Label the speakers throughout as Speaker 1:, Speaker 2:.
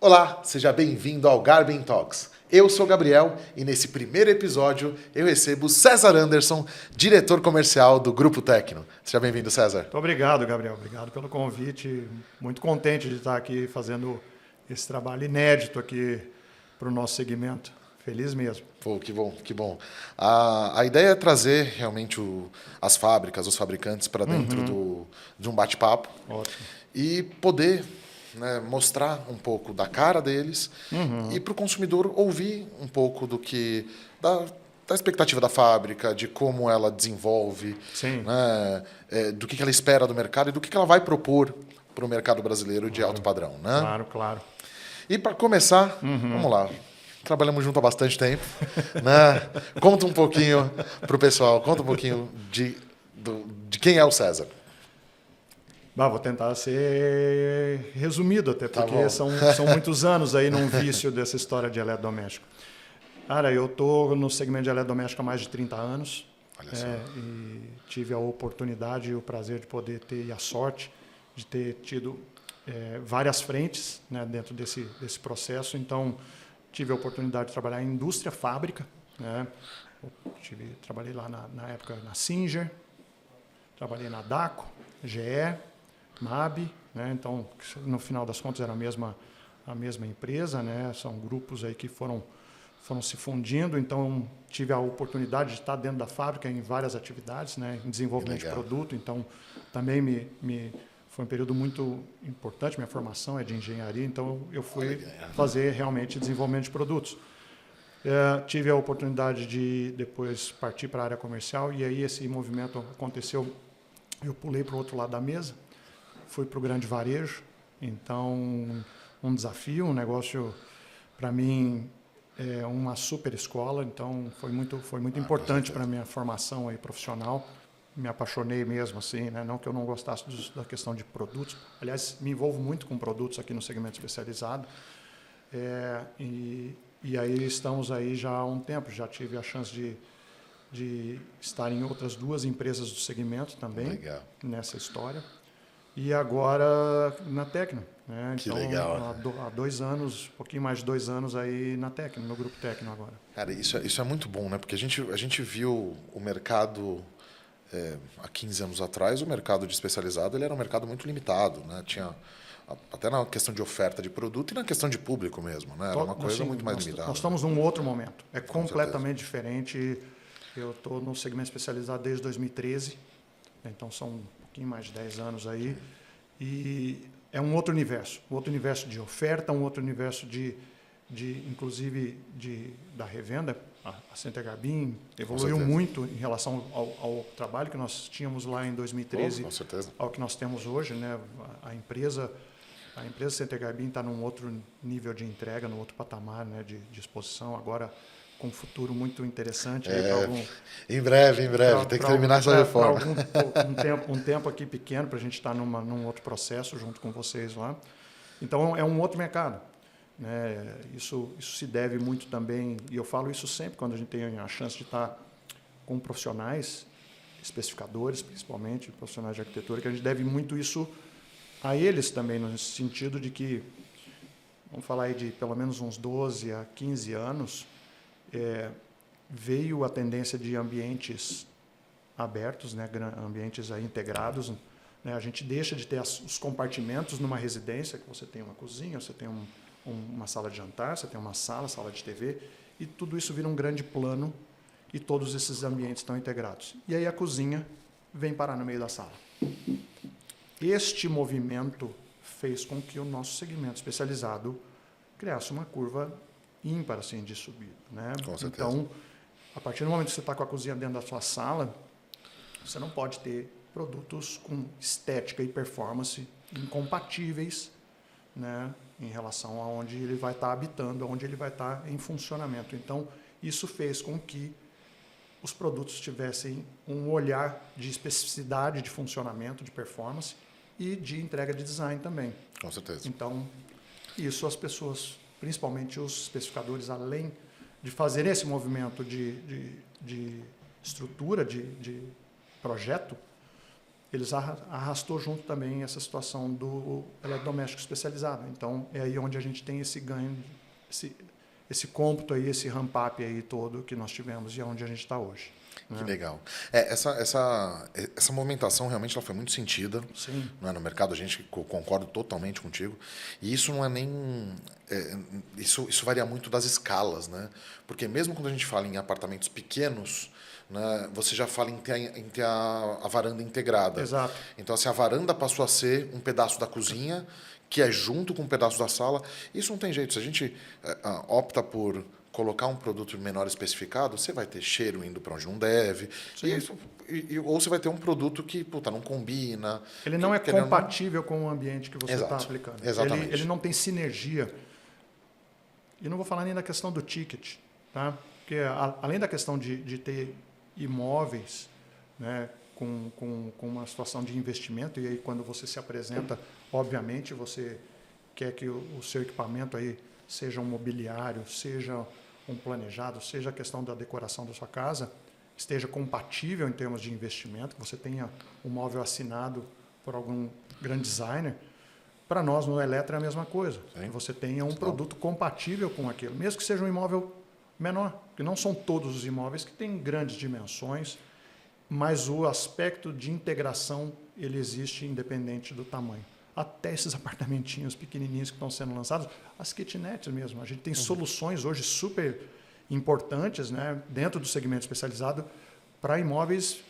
Speaker 1: Olá, seja bem-vindo ao Garmin Talks. Eu sou o Gabriel e nesse primeiro episódio eu recebo César Anderson, diretor comercial do Grupo Tecno. Seja bem-vindo, César.
Speaker 2: Muito obrigado, Gabriel. Obrigado pelo convite. Muito contente de estar aqui fazendo esse trabalho inédito aqui para o nosso segmento. Feliz mesmo.
Speaker 1: Pô, que bom, que bom. A ideia é trazer realmente as fábricas, os fabricantes para dentro de um bate-papo.
Speaker 2: Ótimo.
Speaker 1: E poder mostrar um pouco da cara deles e para o consumidor ouvir um pouco da expectativa da fábrica, de como ela desenvolve,
Speaker 2: Sim.
Speaker 1: do que ela espera do mercado e do que ela vai propor para o mercado brasileiro de alto padrão. Né?
Speaker 2: Claro, claro.
Speaker 1: E para começar, vamos lá. Trabalhamos junto há bastante tempo. Né? Conta um pouquinho para o pessoal, conta um pouquinho de quem é o César.
Speaker 2: Vou tentar ser resumido, até porque
Speaker 1: bom.
Speaker 2: são muitos anos aí num vício dessa história de eletrodoméstico. Cara, eu estou no segmento de eletrodoméstico há mais de 30 anos.
Speaker 1: Olha só.
Speaker 2: E tive a oportunidade e o prazer de poder ter, e a sorte de ter tido várias frentes, né, dentro desse processo. Então, tive a oportunidade de trabalhar em indústria fábrica. Né? Trabalhei lá na época na Singer, trabalhei na Dacco, GE, MAB, né? Então, no final das contas, era a mesma empresa, né? São grupos aí que foram se fundindo, então tive a oportunidade de estar dentro da fábrica em várias atividades, né? Em desenvolvimento de produto, então também foi um período muito importante, minha formação é de engenharia, então eu fui fazer realmente desenvolvimento de produtos. Tive a oportunidade de depois partir para a área comercial e aí esse movimento aconteceu, eu pulei para o outro lado da mesa, fui para o grande varejo, então um desafio, um negócio para mim é uma super escola, então foi muito importante para a minha formação aí profissional. Me apaixonei mesmo, assim, né? Não que eu não gostasse da questão de produtos. Aliás, me envolvo muito com produtos aqui no segmento especializado. E aí estamos aí já há um tempo. Já tive a chance de estar em outras duas empresas do segmento também. Legal. Nessa história. E agora na Tecno. Né?
Speaker 1: Que
Speaker 2: então,
Speaker 1: legal.
Speaker 2: Há 2 anos, um pouquinho mais de 2 anos aí na Tecno, no Grupo Tecno agora.
Speaker 1: Cara, isso é muito bom, né? Porque a gente viu o mercado, há 15 anos atrás, o mercado de especializado ele era um mercado muito limitado, né? Tinha até na questão de oferta de produto e na questão de público mesmo, né? Era uma coisa muito mais limitada.
Speaker 2: Nós estamos num outro momento. É completamente diferente. Eu estou no segmento especializado desde 2013, então são um pouquinho mais de 10 anos aí. E é um outro universo de oferta, um outro universo inclusive da revenda. A Center Garbim evoluiu muito em relação ao trabalho que nós tínhamos lá em 2013,
Speaker 1: com certeza.
Speaker 2: ao que nós temos hoje, né? A empresa Center Garbim está num outro nível de entrega, num outro patamar, né, de exposição, agora com um futuro muito interessante.
Speaker 1: Em breve, tem que terminar essa reforma.
Speaker 2: Um tempo aqui pequeno para a gente estar num outro processo junto com vocês lá. Então, é um outro mercado. Né? Isso se deve muito também, e eu falo isso sempre quando a gente tem a chance de estar com profissionais, especificadores principalmente, profissionais de arquitetura, que a gente deve muito isso a eles também, no sentido de que, vamos falar aí de pelo menos uns 12 a 15 anos, veio a tendência de ambientes abertos, né, ambientes aí integrados. Né, a gente deixa de ter os compartimentos numa residência, que você tem uma cozinha, você tem uma sala de jantar, você tem uma sala de TV, e tudo isso vira um grande plano e todos esses ambientes estão integrados. E aí a cozinha vem parar no meio da sala. Este movimento fez com que o nosso segmento especializado criasse uma curva ímpar assim, de subida. Né?
Speaker 1: Com certeza.
Speaker 2: Então, a partir do momento que você está com a cozinha dentro da sua sala, você não pode ter produtos com estética e performance incompatíveis, né, em relação a onde ele vai estar habitando, onde ele vai estar em funcionamento. Então, isso fez com que os produtos tivessem um olhar de especificidade de funcionamento, de performance e de entrega de design também.
Speaker 1: Com certeza.
Speaker 2: Então, isso as pessoas, principalmente os especificadores, além de fazer esse movimento de estrutura, de projeto, eles arrastou junto também essa situação do eletrodoméstico especializado. Então, é aí onde a gente tem esse ganho, esse cômputo aí, esse ramp-up aí todo que nós tivemos e é onde a gente está hoje.
Speaker 1: Que legal. Essa movimentação realmente ela foi muito sentida.
Speaker 2: Sim.
Speaker 1: Né, no mercado. A gente concordo totalmente contigo. E isso não é nem... isso varia muito das escalas. Né? Porque mesmo quando a gente fala em apartamentos pequenos, né, você já fala em ter a varanda integrada.
Speaker 2: Exato.
Speaker 1: Então, assim, a varanda passou a ser um pedaço da cozinha, que é junto com um pedaço da sala. Isso não tem jeito. Se a gente opta por colocar um produto menor especificado, você vai ter cheiro indo para onde não deve. Ou você vai ter um produto que não combina.
Speaker 2: Ele não é compatível com o ambiente que você está aplicando.
Speaker 1: Exatamente.
Speaker 2: Ele não tem sinergia. E não vou falar nem da questão do ticket. Tá? Porque além da questão de ter imóveis, né, com uma situação de investimento, e aí quando você se apresenta, obviamente você quer que o seu equipamento aí seja um mobiliário, seja um planejado, seja a questão da decoração da sua casa, esteja compatível em termos de investimento, que você tenha um móvel assinado por algum grande designer. Para nós, no Eletra, é a mesma coisa. Sim. Que você tenha um produto compatível com aquilo, mesmo que seja um imóvel menor, porque não são todos os imóveis que têm grandes dimensões, mas o aspecto de integração ele existe independente do tamanho. Até esses apartamentinhos pequenininhos que estão sendo lançados, as kitnets mesmo. A gente tem soluções hoje super importantes, né, dentro do segmento especializado para imóveis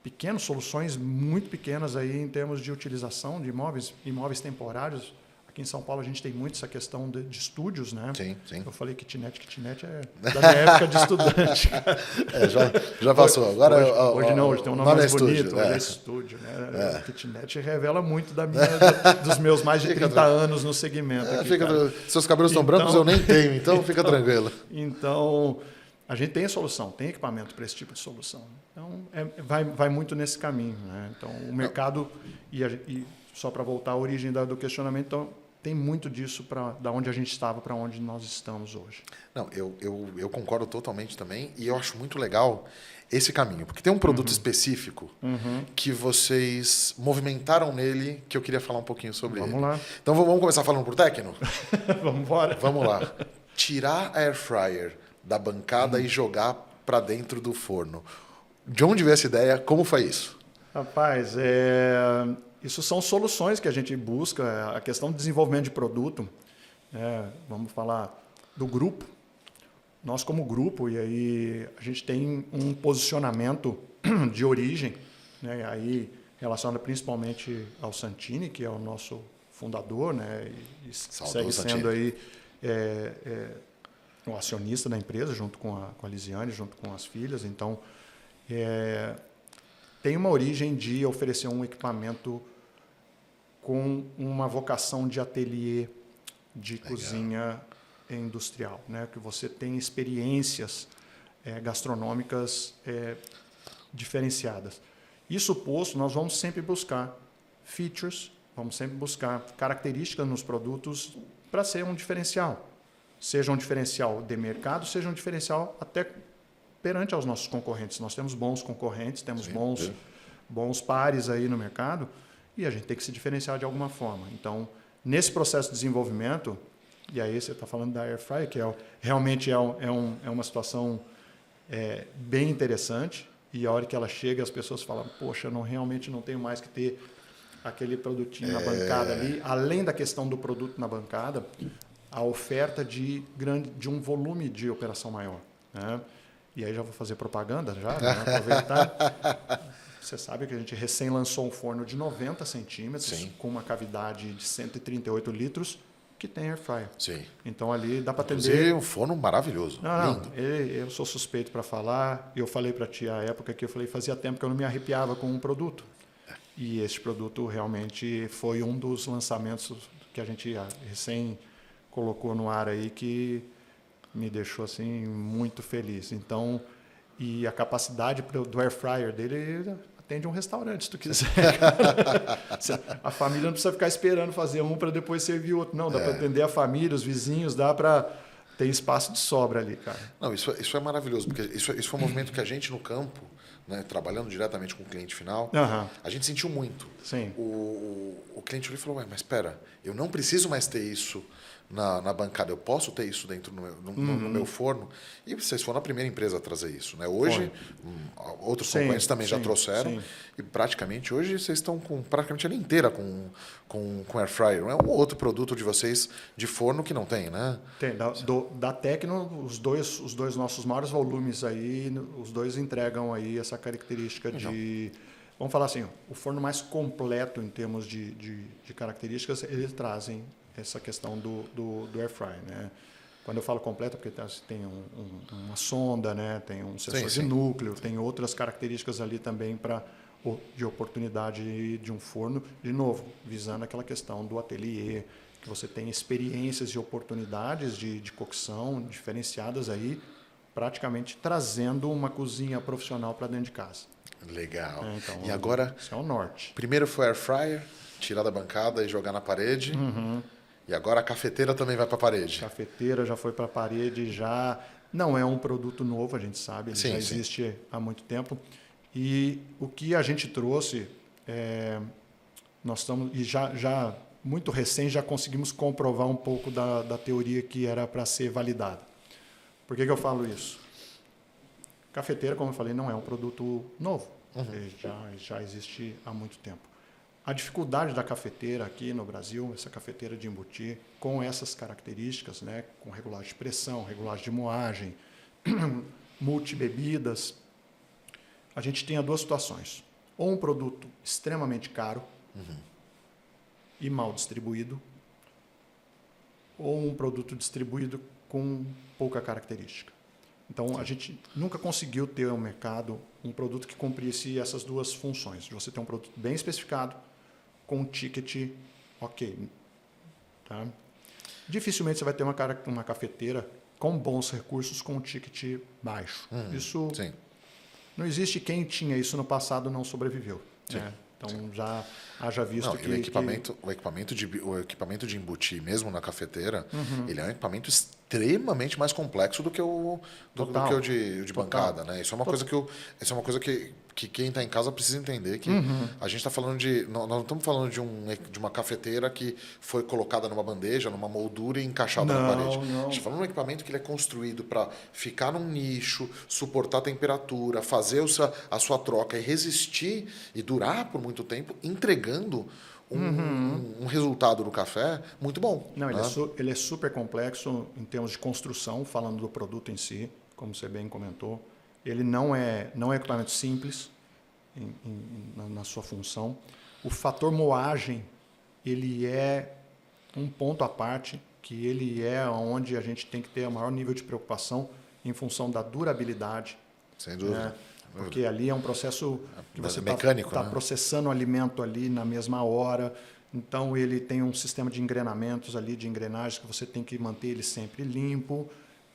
Speaker 2: pequenos, soluções muito pequenas aí em termos de utilização de imóveis temporários. Aqui em São Paulo a gente tem muito essa questão de estúdios, né?
Speaker 1: Sim, sim.
Speaker 2: Eu falei kitnet é da minha época de estudante.
Speaker 1: Já passou. Agora
Speaker 2: hoje não, hoje tem um nome mais bonito,
Speaker 1: estúdio,
Speaker 2: hoje é estúdio, né? Kitnet revela muito dos meus mais de 30 anos no segmento.
Speaker 1: Seus cabelos estão brancos, eu nem tenho, então fica tranquilo.
Speaker 2: Então, a gente tem solução, tem equipamento para esse tipo de solução. Então, vai muito nesse caminho, né? Então, o mercado, e só para voltar à origem do questionamento, então, tem muito disso da onde a gente estava para onde nós estamos hoje.
Speaker 1: Não, eu concordo totalmente também e eu acho muito legal esse caminho, porque tem um produto específico que vocês movimentaram nele que eu queria falar um pouquinho sobre ele.
Speaker 2: Vamos lá.
Speaker 1: Então vamos começar falando por Tecno?
Speaker 2: Vamos embora.
Speaker 1: Vamos lá. Tirar a air fryer da bancada e jogar para dentro do forno. De onde veio essa ideia? Como foi isso?
Speaker 2: Rapaz, isso são soluções que a gente busca. A questão do desenvolvimento de produto, vamos falar do grupo. Nós, como grupo, e aí a gente tem um posicionamento de origem, né, aí relacionado principalmente ao Santini, que é o nosso fundador, né, e segue sendo aí o acionista da empresa, junto com a Lisiane, junto com as filhas. Então, tem uma origem de oferecer um equipamento com uma vocação de ateliê de cozinha industrial, né? Que você tem experiências gastronômicas diferenciadas. Isso posto, nós vamos sempre buscar features, vamos sempre buscar características nos produtos para ser um diferencial. Seja um diferencial de mercado, seja um diferencial até perante aos nossos concorrentes. Nós temos bons concorrentes, temos bons pares aí no mercado e a gente tem que se diferenciar de alguma forma. Então, nesse processo de desenvolvimento, e aí você está falando da Air Fryer, que realmente é uma situação bem interessante, e a hora que ela chega as pessoas falam, poxa, realmente não tenho mais que ter aquele produtinho na bancada ali, além da questão do produto na bancada, a oferta de um volume de operação maior, né? E aí já vou fazer propaganda, né? Aproveitar. Você sabe que a gente recém lançou um forno de 90 centímetros, sim, com uma cavidade de 138 litros, que tem air fryer.
Speaker 1: Sim.
Speaker 2: Então ali dá para atender.
Speaker 1: Inclusive, um forno maravilhoso.
Speaker 2: Não, eu sou suspeito para falar. Eu falei para ti à época que fazia tempo que eu não me arrepiava com um produto. E esse produto realmente foi um dos lançamentos que a gente recém colocou no ar aí que me deixou assim muito feliz. Então, e a capacidade do air fryer dele atende um restaurante, se tu quiser. A família não precisa ficar esperando fazer um para depois servir outro. Não, dá para atender a família, os vizinhos, dá para ter espaço de sobra ali, cara.
Speaker 1: Não, isso é maravilhoso, porque isso foi um movimento que a gente no campo, né, trabalhando diretamente com o cliente final,
Speaker 2: Aham.
Speaker 1: a gente sentiu muito.
Speaker 2: Sim.
Speaker 1: O cliente olhou e falou, ué, mas espera, eu não preciso mais ter isso na bancada, eu posso ter isso dentro no meu forno. E vocês foram a primeira empresa a trazer isso. Né? Hoje, outros
Speaker 2: Sim,
Speaker 1: concorrentes também já
Speaker 2: sim,
Speaker 1: trouxeram.
Speaker 2: sim.
Speaker 1: E praticamente, hoje, vocês estão com praticamente a linha inteira com air fryer. Não é um outro produto de vocês de forno que não tem, né?
Speaker 2: Tem, da Tecno, os dois nossos maiores volumes aí, os dois entregam aí essa característica de... Vamos falar assim, o forno mais completo em termos de características, eles trazem essa questão do air fry, né? Quando eu falo completo, porque tem uma sonda, né? Tem um sensor de núcleo, tem outras características ali também de oportunidade de um forno, de novo, visando aquela questão do ateliê, que você tem experiências e oportunidades de cocção diferenciadas aí, praticamente trazendo uma cozinha profissional para dentro de casa.
Speaker 1: Legal.
Speaker 2: Então,
Speaker 1: e agora,
Speaker 2: isso é o norte.
Speaker 1: primeiro foi air fryer, tirar da bancada e jogar na parede. E agora a cafeteira também vai para a parede.
Speaker 2: Cafeteira já foi para a parede, já não é um produto novo, a gente sabe, ele
Speaker 1: Sim,
Speaker 2: já existe há muito tempo. E o que a gente trouxe, nós estamos, e já muito recém, já conseguimos comprovar um pouco da teoria que era para ser validada. Por que eu falo isso? Cafeteira, como eu falei, não é um produto novo, já existe há muito tempo. A dificuldade da cafeteira aqui no Brasil, essa cafeteira de embutir, com essas características, né, com regulagem de pressão, regulagem de moagem, multibebidas, a gente tem duas situações. Ou um produto extremamente caro e mal distribuído, ou um produto distribuído com pouca característica. Então, a gente nunca conseguiu ter no mercado um produto que cumprisse essas duas funções. De você ter um produto bem especificado, com um ticket ok. Tá? Dificilmente você vai ter uma cafeteira com bons recursos com um ticket baixo. Isso
Speaker 1: Sim.
Speaker 2: não existe quem tinha isso no passado não sobreviveu. Né? Então já haja visto que...
Speaker 1: O equipamento de embutir, mesmo na cafeteira, ele é um equipamento extremamente mais complexo do que o de bancada. Né? Isso é uma coisa que quem está em casa precisa entender, que a gente está falando nós não estamos falando de uma cafeteira que foi colocada numa bandeja, numa moldura e encaixada na parede.
Speaker 2: Não.
Speaker 1: A gente está falando de um equipamento que ele é construído para ficar num nicho, suportar a temperatura, fazer a sua troca e resistir e durar por muito tempo, entregando um resultado do café muito bom.
Speaker 2: Não,
Speaker 1: né?
Speaker 2: ele é super complexo em termos de construção, falando do produto em si, como você bem comentou. Ele não é equipamento simples na sua função. O fator moagem, ele é um ponto à parte, que ele é onde a gente tem que ter o maior nível de preocupação em função da durabilidade.
Speaker 1: Sem dúvida.
Speaker 2: Né? Porque ali é um processo que você
Speaker 1: mecânico,
Speaker 2: tá processando o alimento ali na mesma hora. Então, ele tem um sistema de engrenamentos ali, de engrenagens, que você tem que manter ele sempre limpo.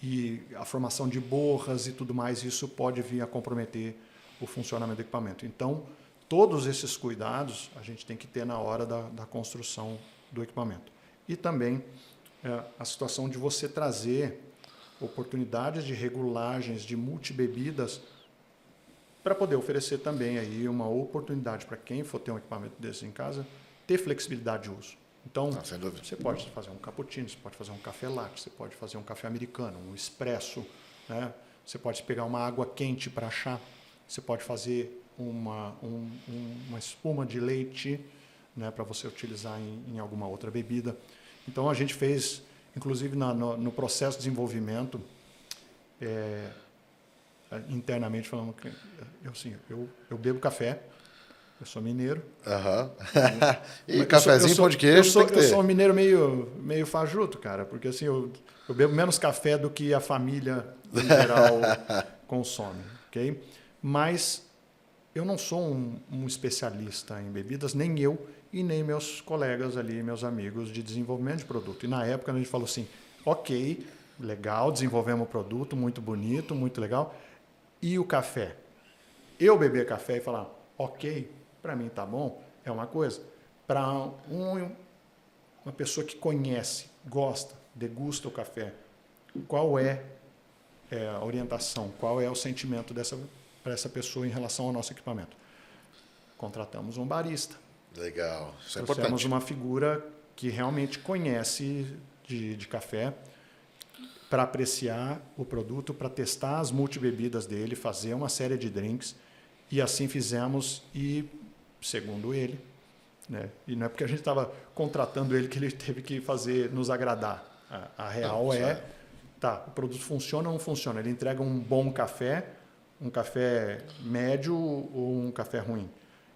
Speaker 2: E a formação de borras e tudo mais, isso pode vir a comprometer o funcionamento do equipamento. Então, todos esses cuidados a gente tem que ter na hora da construção do equipamento. E também a situação de você trazer oportunidades de regulagens de multibebidas para poder oferecer também aí uma oportunidade para quem for ter um equipamento desse em casa, ter flexibilidade de uso. Então, você pode fazer um cappuccino, você pode fazer um café latte, você pode fazer um café americano, um expresso, né? Você pode pegar uma água quente para chá, você pode fazer uma espuma de leite, né, para você utilizar em alguma outra bebida. Então, a gente fez, inclusive no processo de desenvolvimento, internamente falando que eu bebo café, eu sou mineiro.
Speaker 1: E cafezinho, pão de queijo, tem que ter.
Speaker 2: Eu sou um mineiro meio fajuto, cara, porque assim, eu bebo menos café do que a família em geral consome, ok? Mas eu não sou um especialista em bebidas, nem eu e nem meus colegas ali, meus amigos de desenvolvimento de produto. E na época a gente falou assim, ok, legal, desenvolvemos o produto, muito bonito, muito legal. E o café? Eu beber café e falar, ok, para mim tá bom, é uma coisa. Para uma pessoa que conhece, gosta, degusta o café, qual é a orientação, qual é o sentimento dessa essa pessoa em relação ao nosso equipamento? Contratamos um barista.
Speaker 1: Legal, isso é
Speaker 2: Trouxemos
Speaker 1: importante.
Speaker 2: uma figura que realmente conhece de café para apreciar o produto, para testar as multibebidas dele, fazer uma série de drinks. E assim fizemos e, segundo ele, né? E não é porque a gente estava contratando ele que ele teve que fazer nos agradar. A real
Speaker 1: Não,
Speaker 2: é, tá, o produto funciona ou não funciona? Ele entrega um bom café, um café médio ou um café ruim?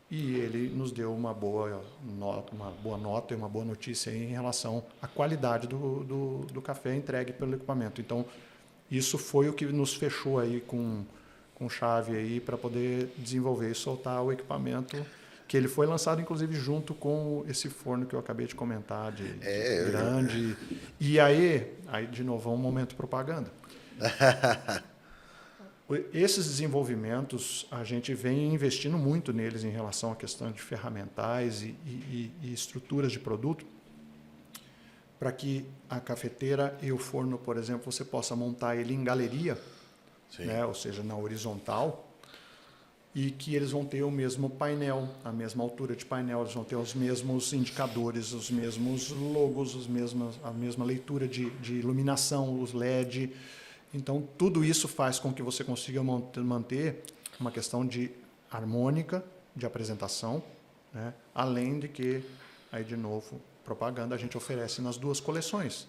Speaker 2: E ele nos deu uma boa nota e uma boa notícia em relação à qualidade do café entregue pelo equipamento. Então, isso foi o que nos fechou aí com chave aí para poder desenvolver e soltar o equipamento, que ele foi lançado inclusive junto com esse forno que eu acabei de comentar, de grande. E aí de novo, é um momento propaganda. Esses desenvolvimentos, a gente vem investindo muito neles em relação à questão de ferramentais e estruturas de produto, para que a cafeteira e o forno, por exemplo, você possa montar ele em galeria, né, ou seja, na horizontal, e que eles vão ter o mesmo painel, a mesma altura de painel, eles vão ter os mesmos indicadores, os mesmos logos, a mesma leitura de iluminação, os LED. Então, tudo isso faz com que você consiga manter uma questão de harmônica, de apresentação, né? Além de que, aí de novo, propaganda a gente oferece nas duas coleções,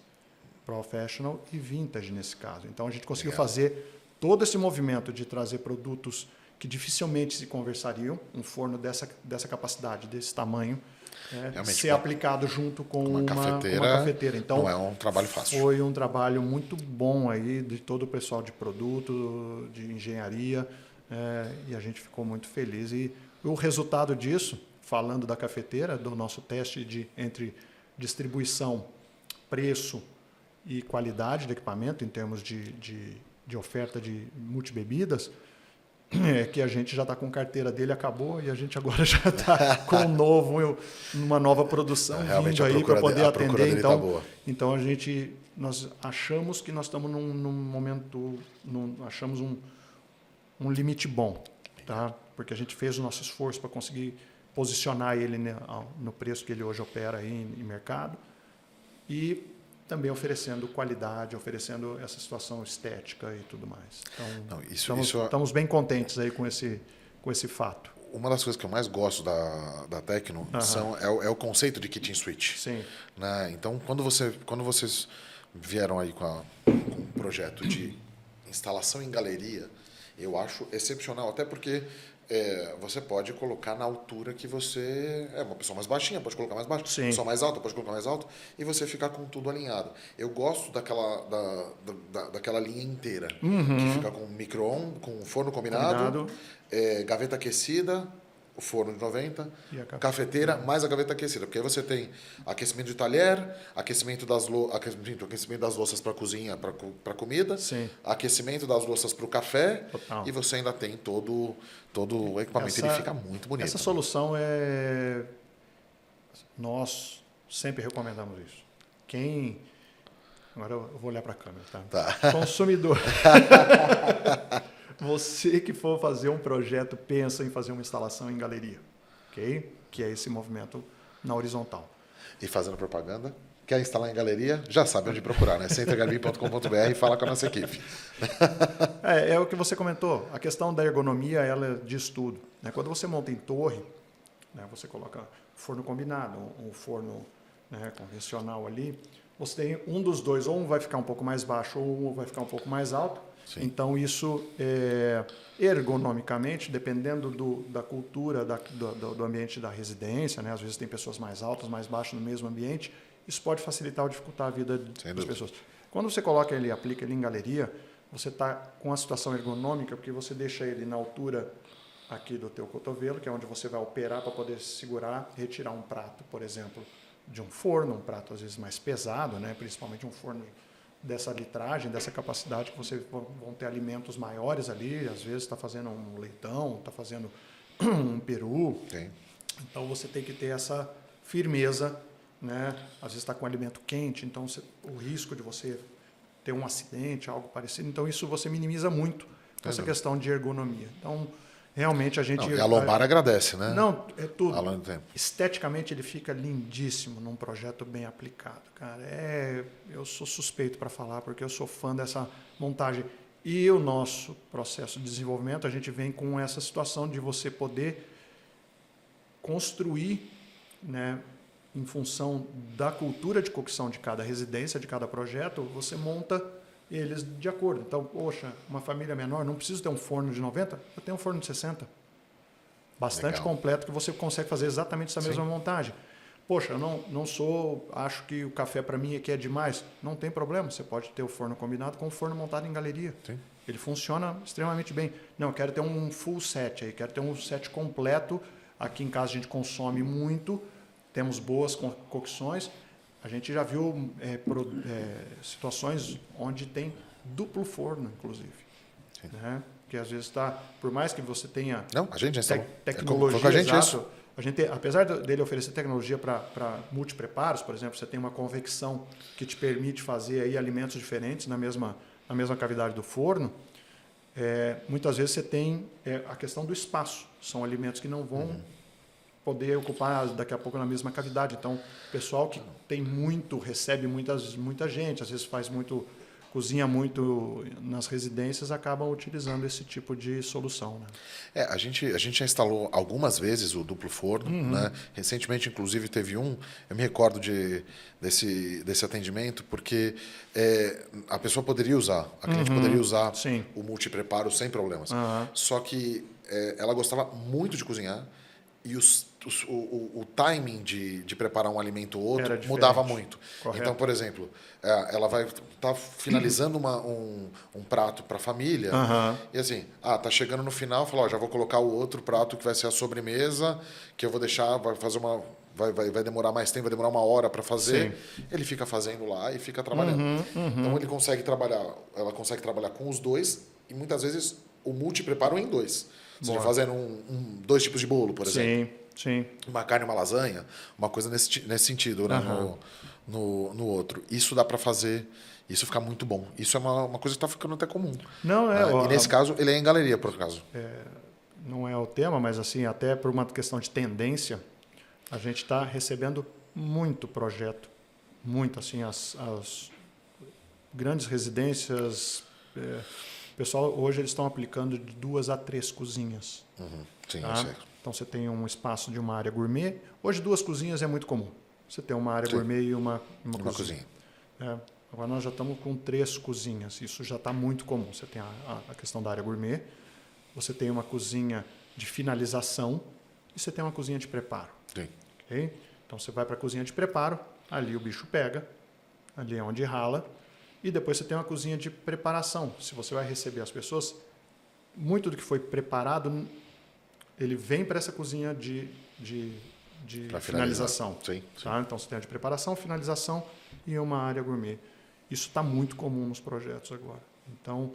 Speaker 2: Professional e Vintage nesse caso. Então, a gente conseguiu fazer todo esse movimento de trazer produtos que dificilmente se conversariam, um forno dessa capacidade, desse tamanho, ser aplicado junto com uma cafeteira. Então,
Speaker 1: não é um trabalho fácil.
Speaker 2: Foi um trabalho muito bom aí de todo o pessoal de produto, de engenharia, e a gente ficou muito feliz. E o resultado disso, falando da cafeteira, do nosso teste entre distribuição, preço e qualidade do equipamento, em termos de oferta de multibebidas, é que a gente já está com carteira dele, acabou, e a gente agora já está com uma nova produção vindo aí para poder atender. Então nós achamos que nós estamos num momento, achamos um limite bom, tá? Porque a gente fez o nosso esforço para conseguir posicionar ele no preço que ele hoje opera aí em mercado e também oferecendo qualidade, oferecendo essa situação estética e tudo mais. Então, estamos bem contentes aí com esse fato.
Speaker 1: Uma das coisas que eu mais gosto da Tecno é o conceito de kitchen switch.
Speaker 2: Sim.
Speaker 1: Né? Então, quando vocês vieram aí com um projeto de instalação em galeria, eu acho excepcional, até porque você pode colocar na altura que você é uma pessoa mais baixinha, pode colocar mais baixo, uma pessoa mais alta, pode colocar mais alto, e você ficar com tudo alinhado. Eu gosto daquela linha inteira, que fica com micro-ondas, com forno combinado. Gaveta aquecida, o forno de 90, cafeteira mais a gaveta aquecida, porque aí você tem aquecimento de talher, aquecimento das louças para cozinha, para comida, aquecimento das louças para o café. Total. E você ainda tem todo o equipamento. Ele fica muito bonito.
Speaker 2: Essa solução nós sempre recomendamos isso. Agora eu vou olhar para a câmera, tá? Consumidor. Você que for fazer um projeto, pensa em fazer uma instalação em galeria, ok? Que é esse movimento na horizontal.
Speaker 1: E fazendo propaganda, quer instalar em galeria, já sabe onde procurar, né? centragarbim.com.br e fala com a nossa equipe.
Speaker 2: É o que você comentou, a questão da ergonomia, ela diz tudo, né? Quando você monta em torre, né, você coloca forno combinado, um forno, né, convencional ali, você tem um dos dois, ou um vai ficar um pouco mais baixo, ou um vai ficar um pouco mais alto. Sim. Então, isso, ergonomicamente, dependendo da cultura, do ambiente da residência, né? Às vezes tem pessoas mais altas, mais baixas no mesmo ambiente, isso pode facilitar ou dificultar a vida das pessoas. Quando você aplica ele em galeria, você está com a situação ergonômica, porque você deixa ele na altura aqui do teu cotovelo, que é onde você vai operar para poder segurar, retirar um prato, por exemplo, de um forno, um prato às vezes mais pesado, né? Principalmente um forno dessa litragem, dessa capacidade que você vão ter alimentos maiores ali, às vezes está fazendo um leitão, está fazendo um peru. Sim. Então você tem que ter essa firmeza, né? Às vezes está com alimento quente, então o risco de você ter um acidente, algo parecido, então isso você minimiza muito essa questão de ergonomia. Então, realmente a gente...
Speaker 1: Não, e a lombar agradece, né?
Speaker 2: Não, é tudo.
Speaker 1: Ao longo do tempo.
Speaker 2: Esteticamente ele fica lindíssimo num projeto bem aplicado, cara. Eu sou suspeito para falar porque eu sou fã dessa montagem. E o nosso processo de desenvolvimento, a gente vem com essa situação de você poder construir, né, em função da cultura de cocção de cada residência, de cada projeto, você monta eles de acordo. Então, poxa, uma família menor, não precisa ter um forno de 90, eu tenho um forno de 60. Bastante
Speaker 1: Legal.
Speaker 2: completo, que você consegue fazer exatamente essa mesma montagem. Poxa, eu não sou, acho que o café para mim aqui é demais. Não tem problema, você pode ter o forno combinado com o forno montado em galeria.
Speaker 1: Sim.
Speaker 2: Ele funciona extremamente bem. Não, eu quero ter um full set aí, quero ter um set completo. Aqui em casa a gente consome muito, temos boas cocções. A gente já viu situações onde tem duplo forno, inclusive. Né? Que às vezes está, por mais que você tenha
Speaker 1: Não, a gente já instalou.
Speaker 2: tecnologia,
Speaker 1: foi com a gente
Speaker 2: exato,
Speaker 1: isso.
Speaker 2: a gente, apesar dele oferecer tecnologia para multipreparos, por exemplo, você tem uma convecção que te permite fazer aí alimentos diferentes na mesma cavidade do forno, muitas vezes você tem a questão do espaço. São alimentos que não vão poder ocupar daqui a pouco na mesma cavidade. Então, o pessoal que tem recebe muita gente, às vezes cozinha muito nas residências, acabam utilizando esse tipo de solução. Né?
Speaker 1: A gente já instalou algumas vezes o duplo forno. Né? Recentemente, inclusive, teve eu me recordo desse atendimento, porque a pessoa poderia usar, a cliente poderia usar
Speaker 2: Sim.
Speaker 1: o multipreparo sem problemas. Só que ela gostava muito de cozinhar e o timing de preparar um alimento ou outro mudava muito.
Speaker 2: Correto.
Speaker 1: Então, por exemplo, ela vai estar finalizando um prato para a família e assim, tá chegando no final, fala, já vou colocar o outro prato que vai ser a sobremesa, que eu vou deixar, vai fazer vai demorar mais tempo, vai demorar 1 hora para fazer. Sim. Ele fica fazendo lá e fica trabalhando. Então ela consegue trabalhar com os dois e muitas vezes o multi-preparo em 2. Você já fazendo 2 tipos de bolo, por exemplo.
Speaker 2: Sim.
Speaker 1: Uma carne e uma lasanha, uma coisa nesse sentido, né? No outro. Isso dá para fazer, isso fica muito bom. Isso é uma coisa que está ficando até comum.
Speaker 2: Não
Speaker 1: e nesse caso, ele é em galeria, por acaso.
Speaker 2: Não é o tema, mas assim, até por uma questão de tendência, a gente está recebendo muito projeto. Muito, assim, as grandes residências... pessoal, hoje eles estão aplicando de 2 a 3 cozinhas.
Speaker 1: Sim,
Speaker 2: tá?
Speaker 1: certo.
Speaker 2: Então, você tem um espaço de uma área gourmet. Hoje, 2 cozinhas é muito comum. Você tem uma área gourmet e uma cozinha. Agora, nós já estamos com 3 cozinhas. Isso já está muito comum. Você tem a questão da área gourmet, você tem uma cozinha de finalização e você tem uma cozinha de preparo.
Speaker 1: Sim.
Speaker 2: Okay? Então, você vai para a cozinha de preparo, ali o bicho pega, ali é onde rala. E depois você tem uma cozinha de preparação. Se você vai receber as pessoas, muito do que foi preparado, ele vem para essa cozinha de finalização.
Speaker 1: Sim.
Speaker 2: Tá? Então, você tem a de preparação, finalização e uma área gourmet. Isso está muito comum nos projetos agora. Então,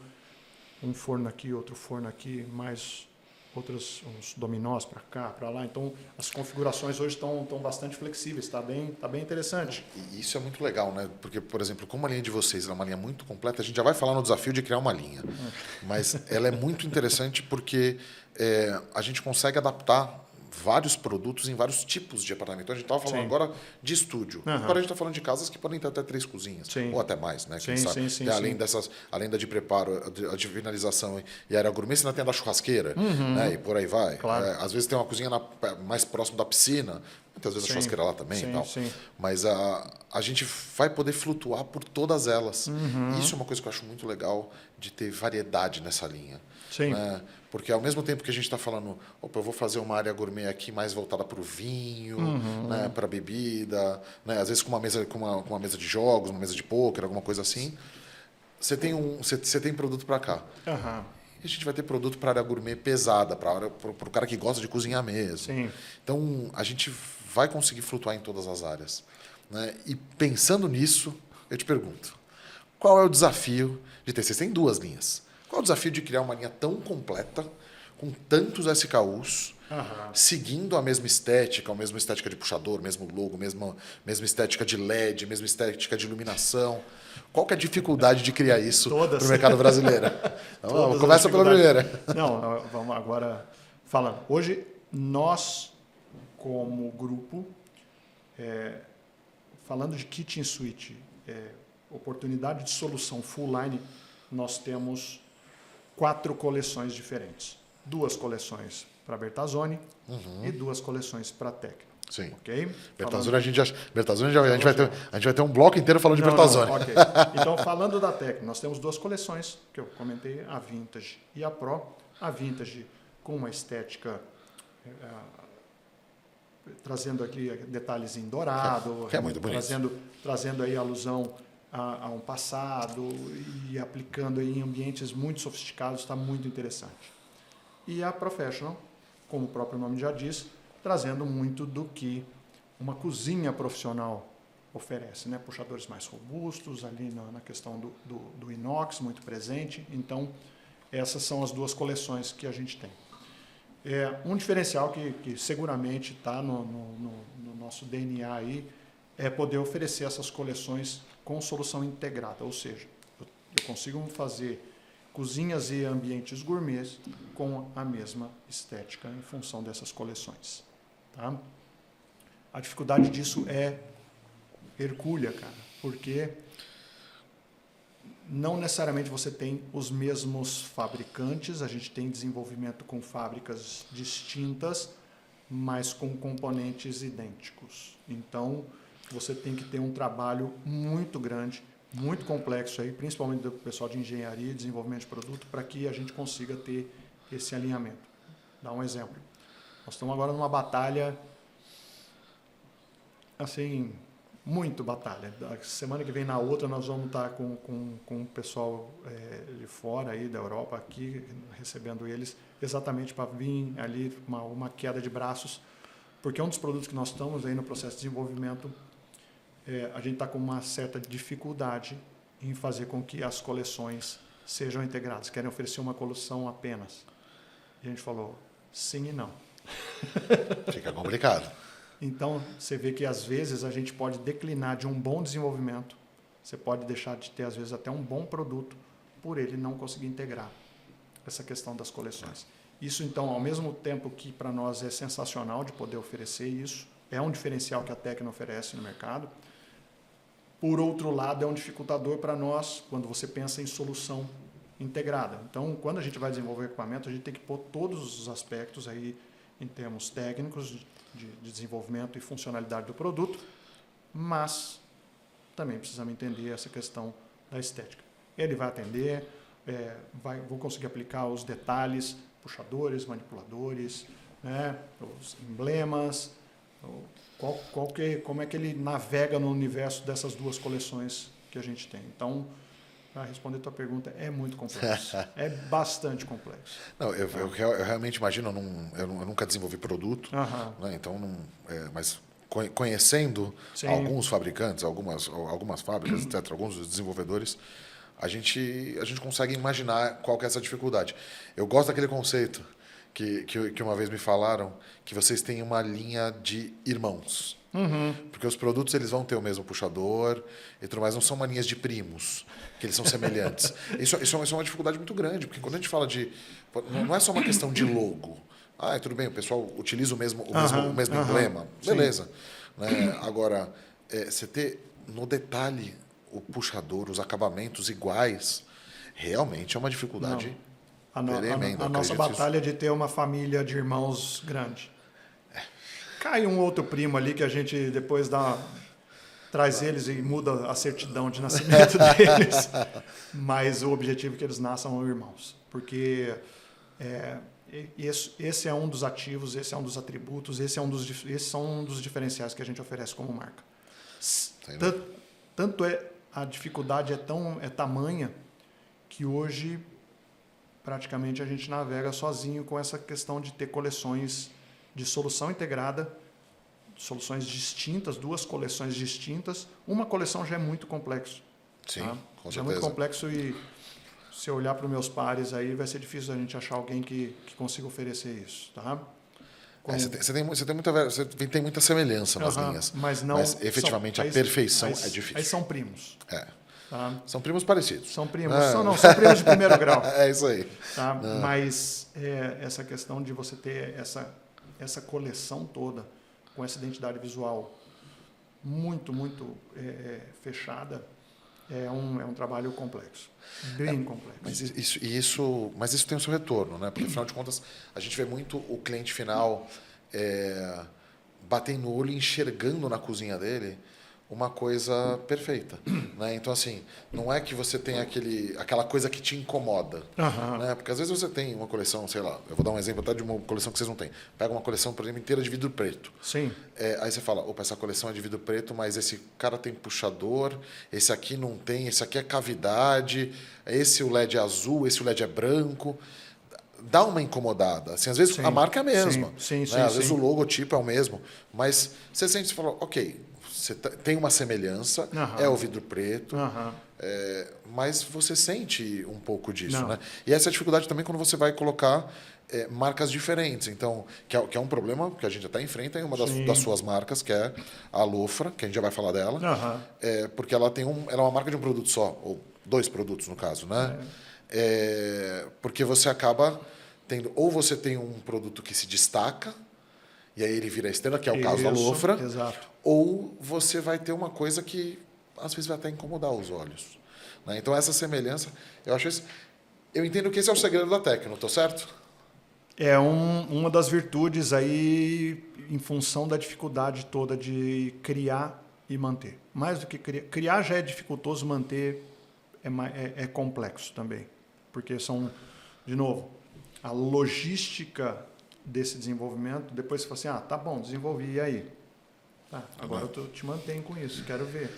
Speaker 2: um forno aqui, outro forno aqui, mais uns dominós para cá, para lá. Então, as configurações hoje estão bastante flexíveis, está bem interessante.
Speaker 1: E isso é muito legal, né? Porque, por exemplo, como a linha de vocês é uma linha muito completa, a gente já vai falar no desafio de criar uma linha. Mas ela é muito interessante porque a gente consegue adaptar vários produtos em vários tipos de apartamento. Então, a gente estava falando agora de estúdio. Agora a gente está falando de casas que podem ter até 3 cozinhas. Ou até mais, né? Quem sabe? Além da de preparo, a de finalização e a área gourmet, você ainda tem a da churrasqueira, né? E por aí vai.
Speaker 2: Claro.
Speaker 1: Às vezes tem uma cozinha mais próximo da piscina, muitas vezes a churrasqueira lá também e tal. Mas a gente vai poder flutuar por todas elas. Isso é uma coisa que eu acho muito legal de ter variedade nessa linha. Né? Porque ao mesmo tempo que a gente está falando, eu vou fazer uma área gourmet aqui mais voltada para o vinho, né? Para a bebida, né? Às vezes com uma mesa de jogos, uma mesa de pôquer, alguma coisa assim. Você tem produto para cá. E a gente vai ter produto para a área gourmet pesada, para o cara que gosta de cozinhar mesmo.
Speaker 2: Sim.
Speaker 1: Então, a gente vai conseguir flutuar em todas as áreas. Né? E pensando nisso, eu te pergunto, qual é o desafio de ter? Vocês têm 2 linhas. Qual é o desafio de criar uma linha tão completa, com tantos SKUs, seguindo a mesma estética de puxador, mesmo logo, mesma estética de LED, mesma estética de iluminação. Qual que é a dificuldade de criar isso para o mercado brasileiro? Então, começa pela primeira.
Speaker 2: Não, vamos agora falando. Hoje, nós, como grupo, falando de kit and switch, oportunidade de solução full line, nós temos 4 coleções diferentes. 2 coleções para Bertazzoni e 2 coleções para Tecno.
Speaker 1: Sim.
Speaker 2: Ok?
Speaker 1: Bertazzoni, a gente vai ter um bloco inteiro falando de Bertazzoni.
Speaker 2: Ok. Então, falando da Tecno, nós temos 2 coleções, que eu comentei, a Vintage e a Pro. A Vintage com uma estética trazendo aqui detalhes em dourado,
Speaker 1: que é muito bonito.
Speaker 2: trazendo aí alusão a um passado e aplicando aí em ambientes muito sofisticados, está muito interessante. E a Professional, como o próprio nome já diz, trazendo muito do que uma cozinha profissional oferece, né? Puxadores mais robustos, ali na questão do inox, muito presente. Então, essas são as 2 coleções que a gente tem. Um diferencial que seguramente está no nosso DNA aí é poder oferecer essas coleções com solução integrada, ou seja, eu consigo fazer cozinhas e ambientes gourmets com a mesma estética em função dessas coleções. Tá? A dificuldade disso é hercúlea, cara, porque não necessariamente você tem os mesmos fabricantes, a gente tem desenvolvimento com fábricas distintas, mas com componentes idênticos. Então, você tem que ter um trabalho muito grande, muito complexo aí, principalmente do pessoal de engenharia e desenvolvimento de produto, para que a gente consiga ter esse alinhamento. Dá um exemplo. Nós estamos agora numa batalha, assim, muito batalha. A semana que vem, na outra, nós vamos estar com o pessoal de fora, aí, da Europa, aqui, recebendo eles, exatamente para vir ali uma queda de braços, porque um dos produtos que nós estamos aí no processo de desenvolvimento, a gente está com uma certa dificuldade em fazer com que as coleções sejam integradas. Querem oferecer uma coleção apenas. E a gente falou, sim e não.
Speaker 1: Fica complicado.
Speaker 2: Então, você vê que às vezes a gente pode declinar de um bom desenvolvimento, você pode deixar de ter às vezes até um bom produto por ele não conseguir integrar essa questão das coleções. Isso então, ao mesmo tempo que para nós é sensacional de poder oferecer isso, é um diferencial que a Tecno oferece no mercado. Por outro lado, é um dificultador para nós quando você pensa em solução integrada. Então, quando a gente vai desenvolver equipamento, a gente tem que pôr todos os aspectos aí em termos técnicos de desenvolvimento e funcionalidade do produto, mas também precisamos entender essa questão da estética. Ele vai atender, vou conseguir aplicar os detalhes, puxadores, manipuladores, né, os emblemas, como é que ele navega no universo dessas 2 coleções que a gente tem. Então, para responder a tua pergunta, é muito complexo. É bastante complexo.
Speaker 1: Não, eu realmente imagino, eu nunca desenvolvi produto, né, então mas conhecendo alguns fabricantes, algumas fábricas, etc., alguns desenvolvedores, a gente consegue imaginar qual que é essa dificuldade. Eu gosto daquele conceito que uma vez me falaram, que vocês têm uma linha de irmãos. Porque os produtos eles vão ter o mesmo puxador e tudo mais, não são manias de primos, que eles são semelhantes. Isso é uma dificuldade muito grande, porque quando a gente fala de... Não é só uma questão de logo. Tudo bem, o pessoal utiliza o mesmo emblema. Beleza. Né? Agora, você ter no detalhe o puxador, os acabamentos iguais, realmente é uma dificuldade tremenda.
Speaker 2: A nossa batalha de ter uma família de irmãos grande. Cai um outro primo ali que a gente depois traz eles e muda a certidão de nascimento deles. Mas o objetivo é que eles nasçam irmãos. Porque esse é um dos ativos, esse é um dos atributos, esses são um dos diferenciais que a gente oferece como marca. Tanto a dificuldade é tamanha que hoje praticamente a gente navega sozinho com essa questão de ter coleções de solução integrada, soluções distintas, 2 coleções distintas. Uma coleção já é muito complexo.
Speaker 1: Sim,
Speaker 2: tá?
Speaker 1: com certeza.
Speaker 2: Já é muito complexo e se eu olhar para os meus pares aí, vai ser difícil a gente achar alguém que consiga oferecer isso. Tá?
Speaker 1: Você tem muita semelhança nas linhas. Mas efetivamente a perfeição é difícil.
Speaker 2: Aí são primos. Tá?
Speaker 1: São primos parecidos.
Speaker 2: São primos. São primos de primeiro grau.
Speaker 1: É isso aí.
Speaker 2: Tá? Mas essa questão de você ter essa coleção toda com essa identidade visual muito fechada é um trabalho complexo. Bem complexo.
Speaker 1: Mas isso tem o seu retorno, né? Porque, afinal de contas, a gente vê muito o cliente final batendo no olho e enxergando na cozinha dele uma coisa perfeita, né? Então, assim, não é que você tem aquela coisa que te incomoda, né? Porque às vezes você tem uma coleção, sei lá, eu vou dar um exemplo até de uma coleção que vocês não têm. Pega uma coleção, por exemplo, inteira de vidro preto.
Speaker 2: Sim.
Speaker 1: Aí você fala, opa, essa coleção é de vidro preto, mas esse cara tem puxador, esse aqui não tem, esse aqui é cavidade, esse o LED é azul, esse o LED é branco. Dá uma incomodada. Assim, às vezes a marca é a mesma.
Speaker 2: Sim,
Speaker 1: né? Às vezes o logotipo é o mesmo, mas você sente e fala, ok, você tem uma semelhança, é o vidro preto, mas você sente um pouco disso. Né? E essa é a dificuldade também quando você vai colocar marcas diferentes. Então, que é um problema que a gente até enfrenta em uma das suas marcas, que é a Lofra, que a gente já vai falar dela, porque ela é uma marca de um produto só, ou 2 produtos no caso. Né? Porque você acaba tendo, ou você tem um produto que se destaca, e aí ele vira estrela, que é o caso da Lofra.
Speaker 2: Exato.
Speaker 1: Ou você vai ter uma coisa que às vezes vai até incomodar os olhos. Né? Então, essa semelhança, eu entendo que esse é o segredo da Tecno, estou certo?
Speaker 2: É uma das virtudes aí em função da dificuldade toda de criar e manter. Mais do que criar já é dificultoso, manter é complexo também. Porque de novo, a logística desse desenvolvimento, depois você fala assim, tá bom, desenvolvi, e aí? Agora eu te mantenho com isso, quero ver.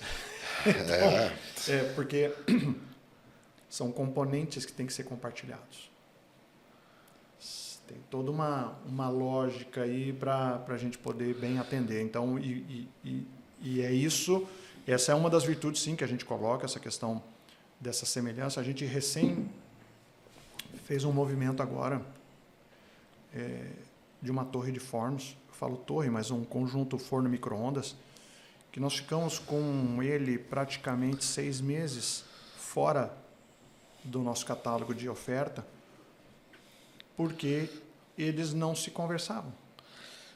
Speaker 2: Então, porque são componentes que têm que ser compartilhados. Tem toda uma lógica aí para a gente poder bem atender. Então, e é isso, essa é uma das virtudes, sim, que a gente coloca, essa questão dessa semelhança. A gente recém fez um movimento agora de uma torre de fornos, eu falo torre, mas um conjunto forno micro-ondas, que nós ficamos com ele praticamente 6 meses fora do nosso catálogo de oferta, porque eles não se conversavam.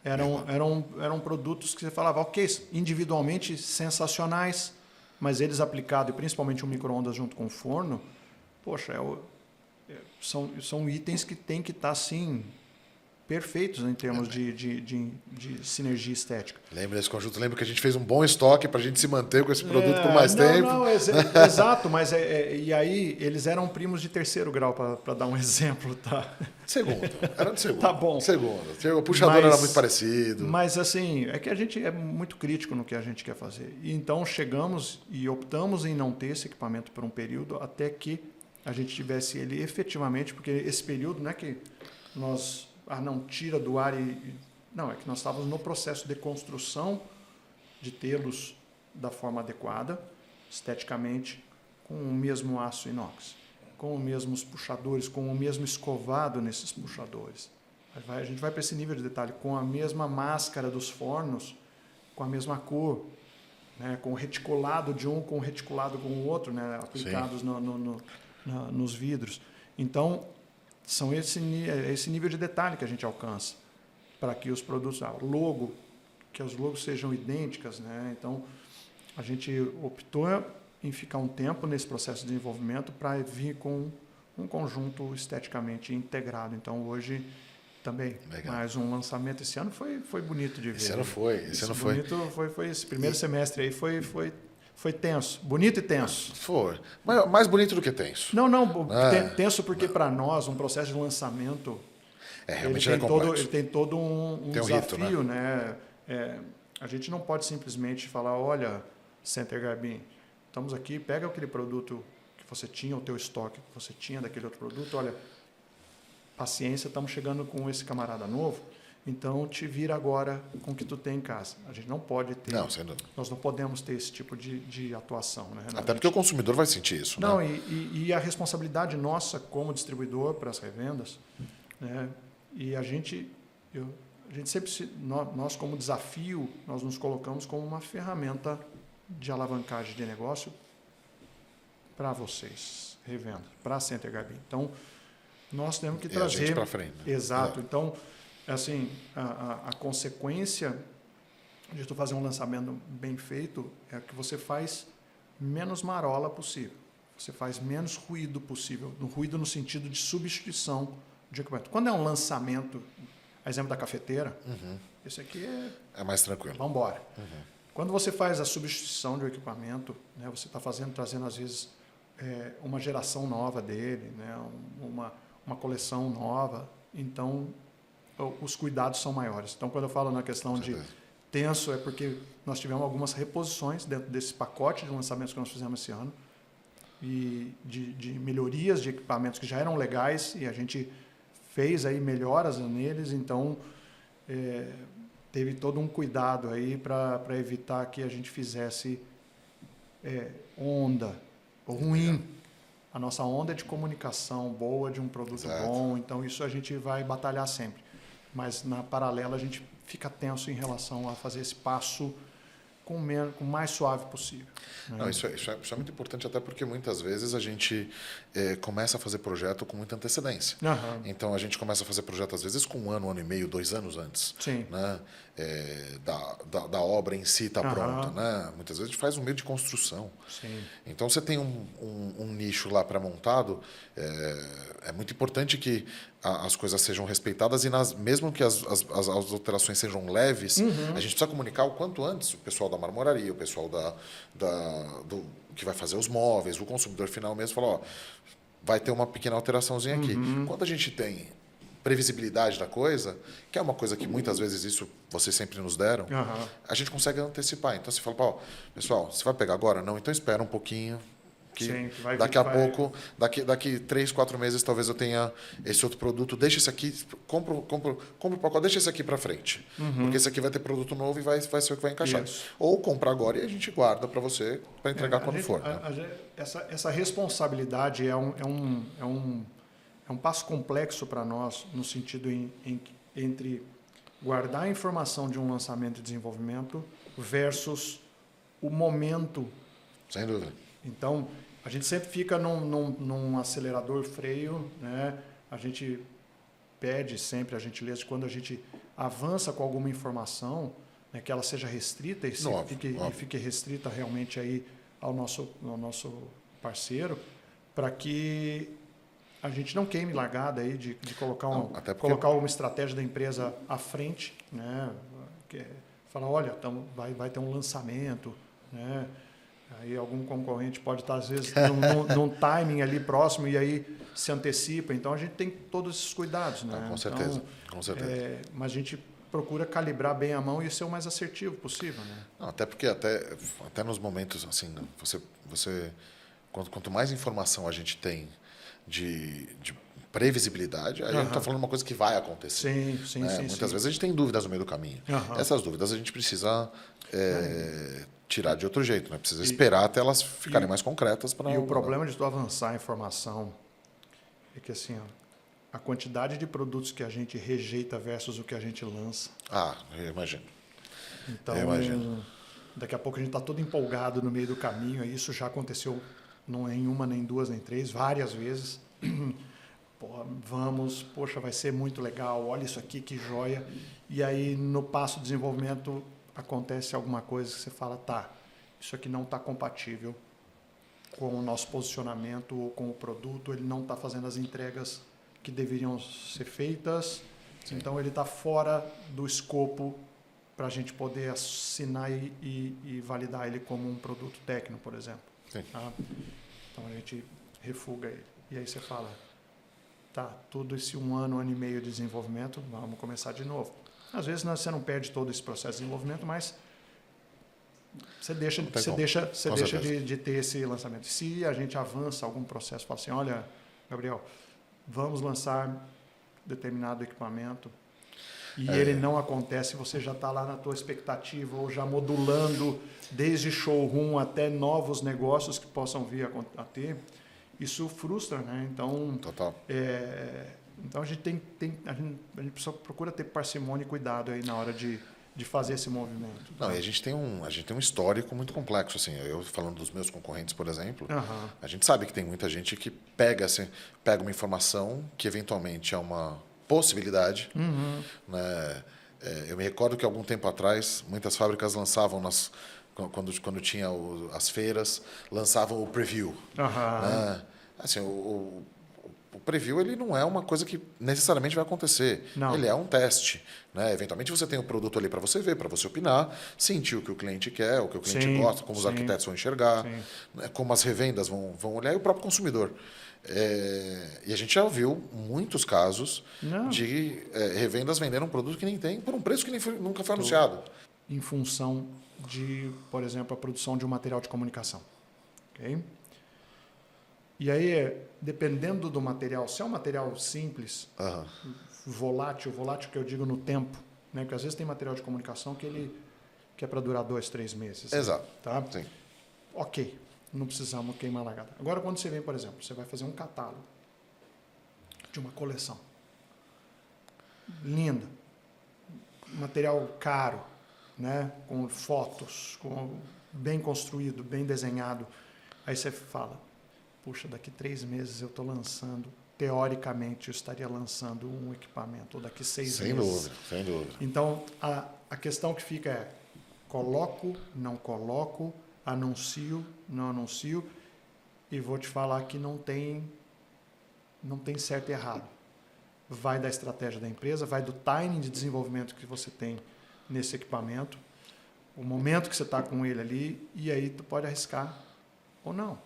Speaker 2: Eram produtos que você falava, ok, individualmente sensacionais, mas eles aplicados, e principalmente o micro-ondas junto com o forno, poxa, são itens que têm que estar, assim, perfeitos em termos de sinergia estética.
Speaker 1: Lembra desse conjunto? Lembra que a gente fez um bom estoque para a gente se manter com esse produto por mais tempo?
Speaker 2: Exato, mas e aí eles eram primos de 3º grau, para dar um exemplo, tá?
Speaker 1: Segundo, era de segundo.
Speaker 2: Tá bom.
Speaker 1: Segundo. O puxador era muito parecido.
Speaker 2: Mas assim, é que a gente é muito crítico no que a gente quer fazer. E então chegamos e optamos em não ter esse equipamento por um período até que a gente tivesse ele efetivamente, porque esse período não é que nós não tira do ar não, é que nós estávamos no processo de construção de tê-los da forma adequada, esteticamente, com o mesmo aço inox, com os mesmos puxadores, com o mesmo escovado nesses puxadores. A gente vai para esse nível de detalhe, com a mesma máscara dos fornos, com a mesma cor, né, com o reticulado de um, com o reticulado com o outro, né, aplicados nos vidros. Então, são esse nível de detalhe que a gente alcança para que os produtos, que os logos sejam idênticas, né? Então, a gente optou em ficar um tempo nesse processo de desenvolvimento para vir com um conjunto esteticamente integrado. Então, hoje também, mais um lançamento. Esse ano foi bonito de ver.
Speaker 1: Esse ano foi.
Speaker 2: Esse primeiro semestre aí foi tenso, bonito e tenso.
Speaker 1: Foi. Mas mais bonito do que tenso.
Speaker 2: Não, tenso porque para nós um processo de lançamento
Speaker 1: realmente
Speaker 2: ele tem todo um desafio,
Speaker 1: rito, né?
Speaker 2: A gente não pode simplesmente falar, olha, Center Garbin, estamos aqui, pega aquele produto que você tinha, o teu estoque que você tinha daquele outro produto, olha, paciência, estamos chegando com esse camarada novo, então te vira agora com o que tu tem em casa. A gente não pode ter, nós não podemos ter esse tipo de atuação. Né, Renato?
Speaker 1: Até porque o consumidor vai sentir isso.
Speaker 2: Não,
Speaker 1: né?
Speaker 2: e a responsabilidade nossa como distribuidor para as revendas, né, e a gente, a gente sempre, nós como desafio, nós nos colocamos como uma ferramenta de alavancagem de negócio para vocês, revenda, para a Center Garbi. Então, nós temos que trazer...
Speaker 1: a gente para frente. Né?
Speaker 2: Exato. Então, assim, a consequência de tu fazer um lançamento bem feito é que você faz menos marola possível. Você faz menos ruído possível. Ruído no sentido de substituição de equipamento. Quando é um lançamento, exemplo da cafeteira, esse aqui
Speaker 1: é mais tranquilo.
Speaker 2: Vamos embora. Quando você faz a substituição de um equipamento, né, você está trazendo às vezes uma geração nova dele, né, uma coleção nova. Então, os cuidados são maiores. Então, quando eu falo na questão de tenso, é porque nós tivemos algumas reposições dentro desse pacote de lançamentos que nós fizemos esse ano e de melhorias de equipamentos que já eram legais e a gente fez aí melhoras neles. Então, teve todo um cuidado aí para evitar que a gente fizesse onda ou ruim. A nossa onda é de comunicação boa, de um produto bom, então isso a gente vai batalhar sempre. Mas, na paralela, a gente fica tenso em relação a fazer esse passo com o mais suave possível. Né?
Speaker 1: Não, isso é muito importante, até porque muitas vezes a gente começa a fazer projeto com muita antecedência. Então, a gente começa a fazer projeto, às vezes, com um ano e meio, 2 anos antes.
Speaker 2: Sim.
Speaker 1: Né? Da obra em si está pronta. Né? Muitas vezes a gente faz um meio de construção.
Speaker 2: Sim.
Speaker 1: Então, você tem um nicho lá pré-montado, é muito importante que as coisas sejam respeitadas e mesmo que as alterações sejam leves, a gente precisa comunicar o quanto antes o pessoal da marmoraria, o pessoal do que vai fazer os móveis, o consumidor final mesmo, fala, ó, vai ter uma pequena alteraçãozinha aqui. Quando a gente tem previsibilidade da coisa, que é uma coisa que muitas vezes isso vocês sempre nos deram, a gente consegue antecipar. Então, você fala, ó, pessoal, você vai pegar agora? Não, então espera um pouquinho, que daqui a pouco, daqui 3, 4 meses, talvez eu tenha esse outro produto. Deixa esse aqui, compra o pacote, deixa esse aqui para frente. Porque esse aqui vai ter produto novo e vai ser o que vai encaixar.
Speaker 2: Isso.
Speaker 1: Ou compra agora e a gente guarda para você, para entregar quando for. Né?
Speaker 2: Essa responsabilidade é um passo complexo para nós, no sentido entre guardar a informação de um lançamento e desenvolvimento versus o momento.
Speaker 1: Sem dúvida.
Speaker 2: Então, a gente sempre fica num acelerador freio, né? A gente pede sempre a gentileza de quando a gente avança com alguma informação, né, que ela seja restrita e fique restrita realmente aí ao nosso parceiro, para que a gente não queime largada aí de colocar uma estratégia da empresa à frente, né? Falar, olha, vai ter um lançamento, né? Aí algum concorrente pode estar, às vezes, num timing ali próximo e aí se antecipa. Então, a gente tem todos esses cuidados. Né?
Speaker 1: Com certeza.
Speaker 2: Então, com certeza. Mas a gente procura calibrar bem a mão e ser o mais assertivo possível. Né?
Speaker 1: Não, até porque até nos momentos, assim, você quanto mais informação a gente tem de previsibilidade, a gente está falando uma coisa que vai acontecer.
Speaker 2: Sim.
Speaker 1: Muitas vezes a gente tem dúvidas no meio do caminho. Essas dúvidas a gente precisa tirar de outro jeito, né? Precisa esperar até elas ficarem mais concretas.
Speaker 2: E o problema de tu avançar a informação é que, assim, a quantidade de produtos que a gente rejeita versus o que a gente lança.
Speaker 1: Eu imagino.
Speaker 2: Então, daqui a pouco a gente está todo empolgado no meio do caminho, e isso já aconteceu não em uma, nem duas, nem três, várias vezes. Poxa, vai ser muito legal, olha isso aqui, que joia. E aí, no passo de desenvolvimento, acontece alguma coisa que você fala, isso aqui não está compatível com o nosso posicionamento ou com o produto, ele não está fazendo as entregas que deveriam ser feitas, então ele está fora do escopo para a gente poder assinar e validar ele como um produto técnico, por exemplo. Tá? Então a gente refuga ele. E aí você fala, tudo esse um ano e meio de desenvolvimento, vamos começar de novo. Às vezes você não perde todo esse processo de desenvolvimento, mas você deixa de ter esse lançamento. Se a gente avança algum processo, fala assim, olha, Gabriel, vamos lançar determinado equipamento e ele não acontece, você já está lá na tua expectativa ou já modulando desde showroom até novos negócios que possam vir a ter, isso frustra, né? Então,
Speaker 1: total.
Speaker 2: Então a gente a gente só procura ter parcimônia e cuidado aí na hora de fazer esse movimento.
Speaker 1: Não, e a gente tem um histórico muito complexo, assim. Eu falando dos meus concorrentes, por exemplo, a gente sabe que tem muita gente que pega uma informação que eventualmente é uma possibilidade, né? Eu me recordo que algum tempo atrás muitas fábricas lançavam quando tinha as feiras, lançavam o preview, né? Assim, o preview ele não é uma coisa que necessariamente vai acontecer.
Speaker 2: Não.
Speaker 1: Ele é um teste, né? Eventualmente você tem o produto ali para você ver, para você opinar, sentir o que o cliente quer, o que o cliente gosta, como os arquitetos vão enxergar, né? Como as revendas vão olhar e o próprio consumidor. E a gente já viu muitos casos de revendas vendendo um produto que nem tem por um preço que nunca foi anunciado.
Speaker 2: Em função de, por exemplo, a produção de um material de comunicação. Okay? E aí, dependendo do material, se é um material simples, volátil que eu digo no tempo, né? Porque às vezes tem material de comunicação que é para durar 2, 3 meses.
Speaker 1: Exato.
Speaker 2: Tá?
Speaker 1: Sim.
Speaker 2: Ok, não precisamos queimar largada. Agora, quando você vem, por exemplo, você vai fazer um catálogo de uma coleção. Linda. Material caro, né? Com fotos, bem construído, bem desenhado. Aí você fala, puxa, daqui 3 meses eu estou lançando, teoricamente eu estaria lançando um equipamento, ou daqui 6 meses.
Speaker 1: Sem dúvida.
Speaker 2: Então, a questão que fica é, coloco, não coloco, anuncio, não anuncio, e vou te falar que não tem certo e errado. Vai da estratégia da empresa, vai do timing de desenvolvimento que você tem nesse equipamento, o momento que você está com ele ali, e aí tu pode arriscar ou não.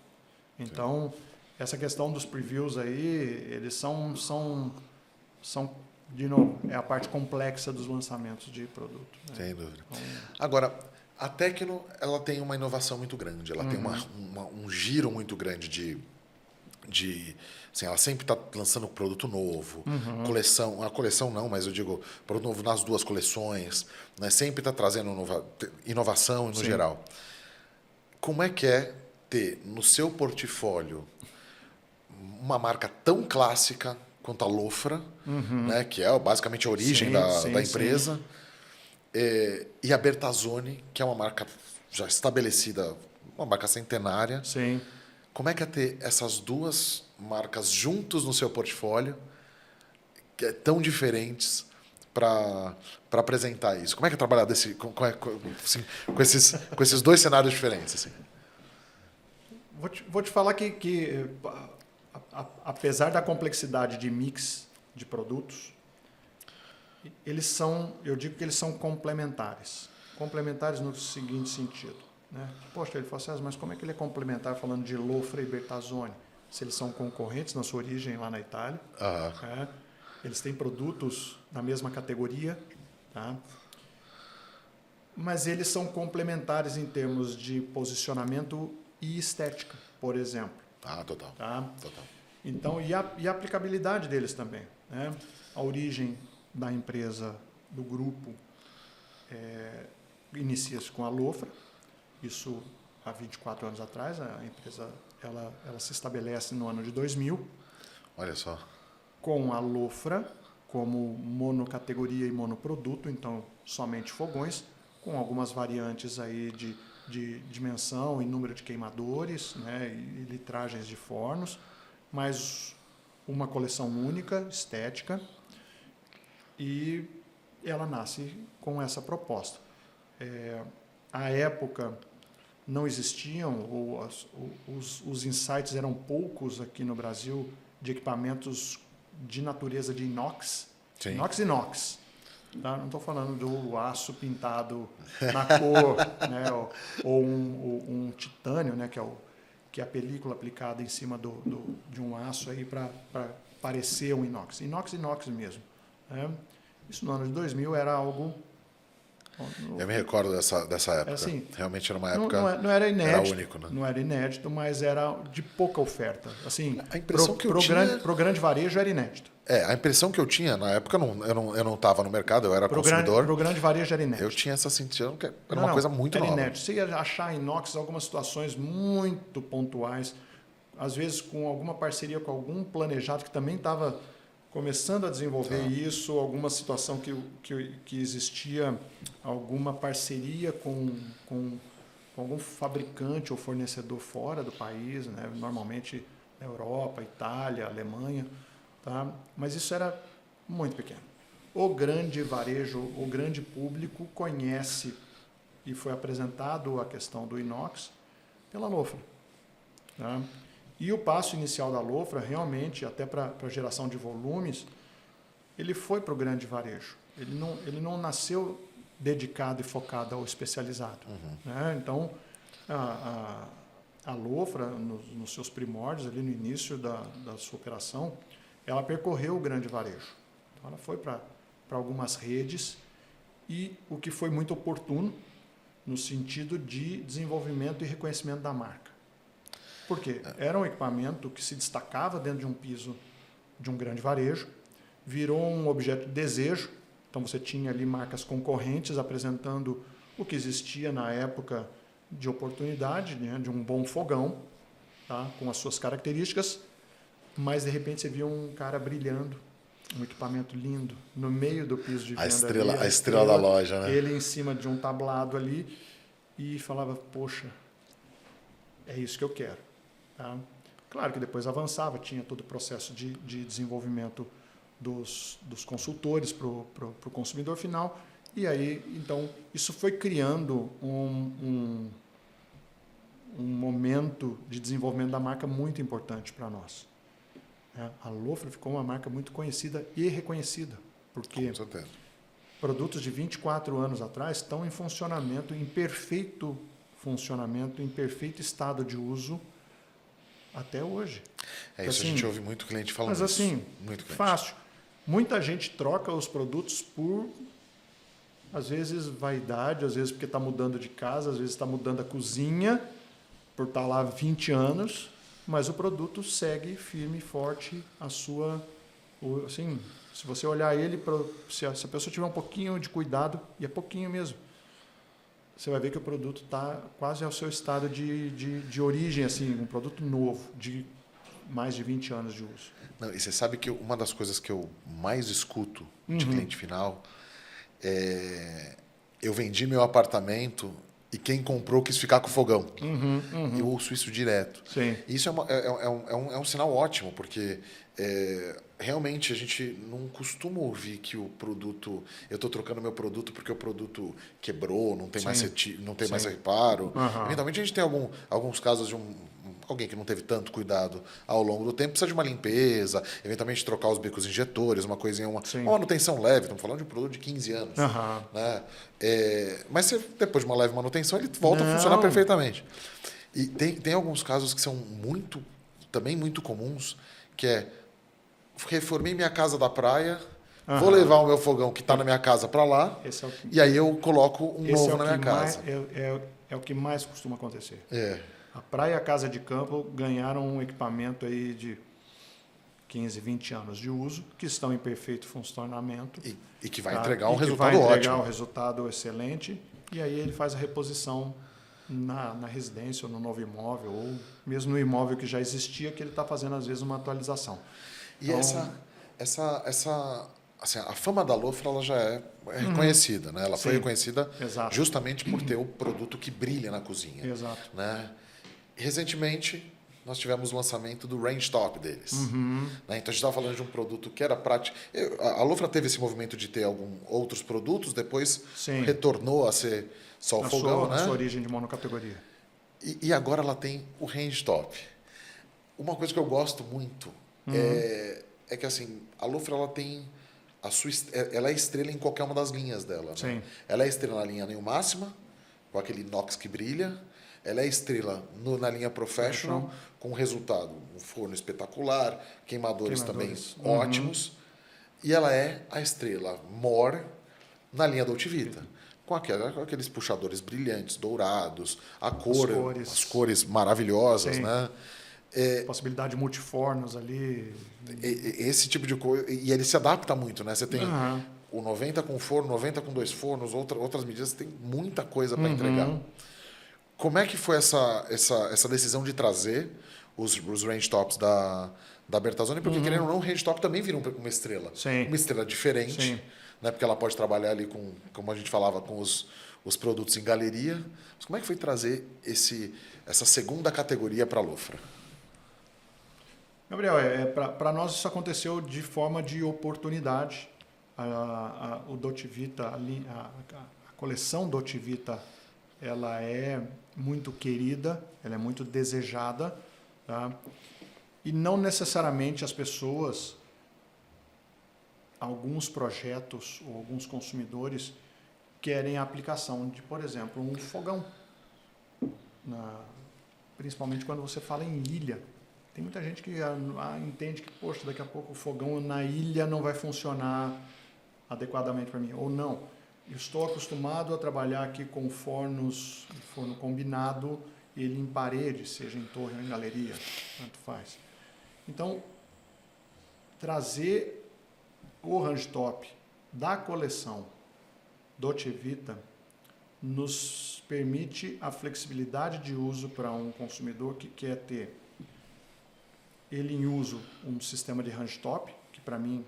Speaker 2: Então, essa questão dos previews aí, eles são de novo, é a parte complexa dos lançamentos de produto. Né?
Speaker 1: Sem dúvida. Então, agora, a Tecno, ela tem uma inovação muito grande, ela tem um giro muito grande assim, ela sempre está lançando produto novo, a coleção não, mas eu digo produto novo nas 2 coleções, né? Sempre está trazendo inovação no geral. Como é que é ter no seu portfólio uma marca tão clássica quanto a Lofra, né? Que é basicamente a origem da empresa, e a Bertazzoni, que é uma marca já estabelecida, uma marca centenária.
Speaker 2: Sim.
Speaker 1: Como é que é ter essas 2 marcas juntos no seu portfólio, que é tão diferentes, para apresentar isso? Como é que é trabalhar com esses 2 cenários diferentes? Assim?
Speaker 2: Vou te falar que apesar da complexidade de mix de produtos, eu digo que eles são complementares. Complementares no seguinte sentido. Né? Poxa, ele falou assim, mas como é que ele é complementar falando de Lofra e Bertazzoni? Se eles são concorrentes na sua origem lá na Itália. Eles têm produtos na mesma categoria. Tá? Mas eles são complementares em termos de posicionamento e estética, por exemplo.
Speaker 1: Total.
Speaker 2: Tá?
Speaker 1: Total.
Speaker 2: Então, e a aplicabilidade deles também. Né? A origem da empresa, do grupo, inicia-se com a Lofra. Isso há 24 anos atrás. A empresa ela se estabelece no ano de 2000.
Speaker 1: Olha só.
Speaker 2: Com a Lofra como monocategoria e monoproduto, então somente fogões, com algumas variantes aí de dimensão e número de queimadores, né, e litragens de fornos, mas uma coleção única, estética, e ela nasce com essa proposta. À época não existiam, ou os insights eram poucos aqui no Brasil de equipamentos de natureza de inox,
Speaker 1: Sim.
Speaker 2: Inox. Tá? Não estou falando do aço pintado na cor, né? ou um titânio, né? que é a película aplicada em cima de um aço para parecer um inox. Inox mesmo. Né? Isso no ano de 2000 era algo...
Speaker 1: Eu me recordo dessa época.
Speaker 2: Assim,
Speaker 1: realmente era uma época...
Speaker 2: Não era inédito.
Speaker 1: Era único, né?
Speaker 2: Não era inédito, mas era de pouca oferta. Assim,
Speaker 1: a impressão que eu tinha...
Speaker 2: Pro grande varejo era inédito.
Speaker 1: A impressão que eu tinha, na época eu não estava no mercado, eu era consumidor.
Speaker 2: Pro grande varejo era inédito.
Speaker 1: Eu tinha essa sensação que era uma coisa muito nova.
Speaker 2: Era inédito. Você ia achar inox em algumas situações muito pontuais, às vezes com alguma parceria com algum planejado que também estava começando a desenvolver isso, alguma situação que existia, alguma parceria com algum fabricante ou fornecedor fora do país, né? Normalmente Europa, Itália, Alemanha, tá? Mas isso era muito pequeno. O grande varejo, o grande público conhece e foi apresentado a questão do inox pela Lofra, tá? E o passo inicial da Lofra, realmente, até para a geração de volumes, ele foi para o grande varejo. Ele não nasceu dedicado e focado ao especializado. Né? Então, a Lofra, nos seus primórdios, ali no início da sua operação, ela percorreu o grande varejo. Então, ela foi para algumas redes e o que foi muito oportuno no sentido de desenvolvimento e reconhecimento da marca. Por quê? Era um equipamento que se destacava dentro de um piso de um grande varejo, virou um objeto de desejo. Então você tinha ali marcas concorrentes apresentando o que existia na época de oportunidade, né, de um bom fogão, tá, com as suas características, mas de repente você via um cara brilhando, um equipamento lindo, no meio do piso de venda.
Speaker 1: A estrela da loja, né?
Speaker 2: Ele em cima de um tablado ali e falava, poxa, é isso que eu quero. Tá? Claro que depois avançava, tinha todo o processo de desenvolvimento dos consultores para o consumidor final, e aí, então, isso foi criando um momento de desenvolvimento da marca muito importante para nós. A Lofra ficou uma marca muito conhecida e reconhecida, porque produtos de 24 anos atrás estão em funcionamento, em perfeito funcionamento, em perfeito estado de uso, até hoje.
Speaker 1: É isso, assim, a gente ouve muito cliente falando
Speaker 2: mas
Speaker 1: isso.
Speaker 2: Assim,
Speaker 1: muito cliente.
Speaker 2: Fácil. Muita gente troca os produtos por, às vezes, vaidade, às vezes porque está mudando de casa, às vezes está mudando a cozinha, por estar lá há 20 anos, mas o produto segue firme e forte a sua... Assim, se você olhar ele, se a pessoa tiver um pouquinho de cuidado, e é pouquinho mesmo, você vai ver que o produto está quase ao seu estado de origem, assim, um produto novo, de mais de 20 anos de uso.
Speaker 1: Não, e você sabe que uma das coisas que eu mais escuto de cliente final é: eu vendi meu apartamento e quem comprou quis ficar com o fogão. Eu ouço isso direto.
Speaker 2: Sim.
Speaker 1: Isso é um sinal ótimo, porque realmente a gente não costuma ouvir que o produto... Eu estou trocando meu produto porque o produto quebrou, não tem mais reparo. Eventualmente a gente tem alguns casos de alguém que não teve tanto cuidado ao longo do tempo, precisa de uma limpeza, eventualmente trocar os bicos injetores, uma coisinha, uma manutenção leve. Estamos falando de um produto de 15 anos. Né? Mas depois de uma leve manutenção, ele volta a funcionar perfeitamente. E tem alguns casos que são também muito comuns, que é: reformei minha casa da praia, vou levar o meu fogão que está na minha casa para lá, e aí eu coloco um novo na minha casa.
Speaker 2: É o que mais costuma acontecer.
Speaker 1: É.
Speaker 2: A praia e a casa de campo ganharam um equipamento aí de 15, 20 anos de uso, que estão em perfeito funcionamento.
Speaker 1: E que vai entregar um resultado ótimo. Vai entregar
Speaker 2: um resultado excelente, e aí ele faz a reposição na residência ou no novo imóvel, ou mesmo no imóvel que já existia, que ele está fazendo, às vezes, uma atualização.
Speaker 1: E então, assim, a fama da Lofra ela já é reconhecida, né? Ela foi reconhecida justamente por ter o produto que brilha na cozinha.
Speaker 2: Exato.
Speaker 1: Né? Recentemente, nós tivemos o lançamento do Range Top deles. Né? Então, a gente estava falando de um produto que era prático. A Lofra teve esse movimento de ter outros produtos, depois retornou a ser só o fogão.
Speaker 2: Na sua origem de monocategoria.
Speaker 1: E agora ela tem o Range Top. Uma coisa que eu gosto muito é que, assim, a Lofra ela tem ela é estrela em qualquer uma das linhas dela. Né? Ela é estrela na linha Neo Máxima, com aquele inox que brilha. Ela é estrela na linha Professional, com resultado: um forno espetacular, queimadores também ótimos. E ela é a estrela More na linha Dolce Vita, com aqueles puxadores brilhantes, dourados, as cores maravilhosas, né?
Speaker 2: Possibilidade de multifornos ali.
Speaker 1: Esse tipo de coisa. E ele se adapta muito, né? Você tem o 90 com forno, 90 com 2 fornos, outras medidas, tem muita coisa para entregar. Como é que foi essa decisão de trazer os range tops da Bertazzoni, porque querendo ou não, o range top também vira uma estrela.
Speaker 2: Sim.
Speaker 1: Uma estrela diferente,
Speaker 2: Sim.
Speaker 1: né? Porque ela pode trabalhar ali com, como a gente falava, com os produtos em galeria. Mas como é que foi trazer essa segunda categoria para a Lofra?
Speaker 2: Gabriel, para nós isso aconteceu de forma de oportunidade. O Dolce Vita, a coleção Dolce Vita, ela é muito querida, ela é muito desejada, tá? E não necessariamente as pessoas, alguns projetos ou alguns consumidores querem a aplicação de, por exemplo, um fogão. Principalmente quando você fala em ilha. Tem muita gente que entende que, poxa, daqui a pouco o fogão na ilha não vai funcionar adequadamente para mim. Ou não, eu estou acostumado a trabalhar aqui com forno combinado, ele em parede, seja em torre ou em galeria, tanto faz. Então, trazer o range top da coleção Dolce Vita nos permite a flexibilidade de uso para um consumidor que quer ter ele em uso um sistema de range top, que para mim,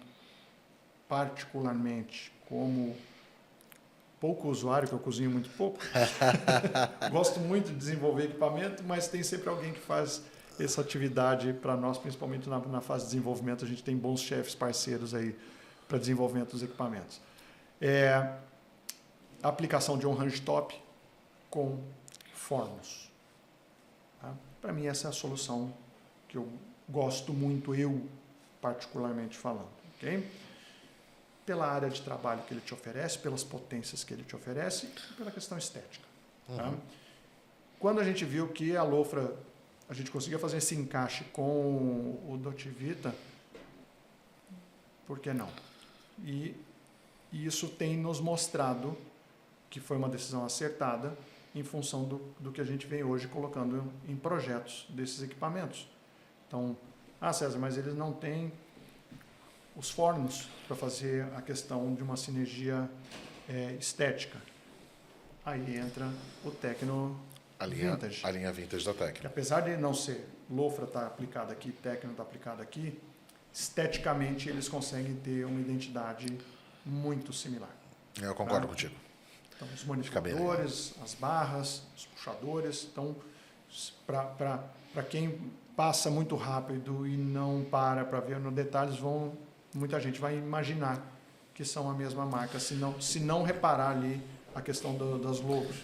Speaker 2: particularmente, como pouco usuário, que eu cozinho muito pouco, gosto muito de desenvolver equipamento, mas tem sempre alguém que faz essa atividade para nós, principalmente na fase de desenvolvimento. A gente tem bons chefes parceiros aí para desenvolvimento dos equipamentos. A aplicação de um range top com fornos. Tá? Para mim, essa é a solução que eu gosto muito, eu particularmente falando. Okay? Pela área de trabalho que ele te oferece, pelas potências que ele te oferece e pela questão estética. Tá? Quando a gente viu que a Lofra, a gente conseguia fazer esse encaixe com o Dolce Vita, por que não? E isso tem nos mostrado que foi uma decisão acertada em função do que a gente vem hoje colocando em projetos desses equipamentos. Então, César, mas eles não têm os fornos para fazer a questão de uma sinergia estética. Aí entra o Tecno Vintage.
Speaker 1: A linha Vintage da Tecno.
Speaker 2: Que apesar de não ser Lofra está aplicada aqui, Tecno está aplicada aqui, esteticamente eles conseguem ter uma identidade muito similar.
Speaker 1: Eu concordo contigo.
Speaker 2: Então, os modificadores, as barras, os puxadores. Então, para quem passa muito rápido e não para ver nos detalhes, muita gente vai imaginar que são a mesma marca, se não reparar ali a questão das logos.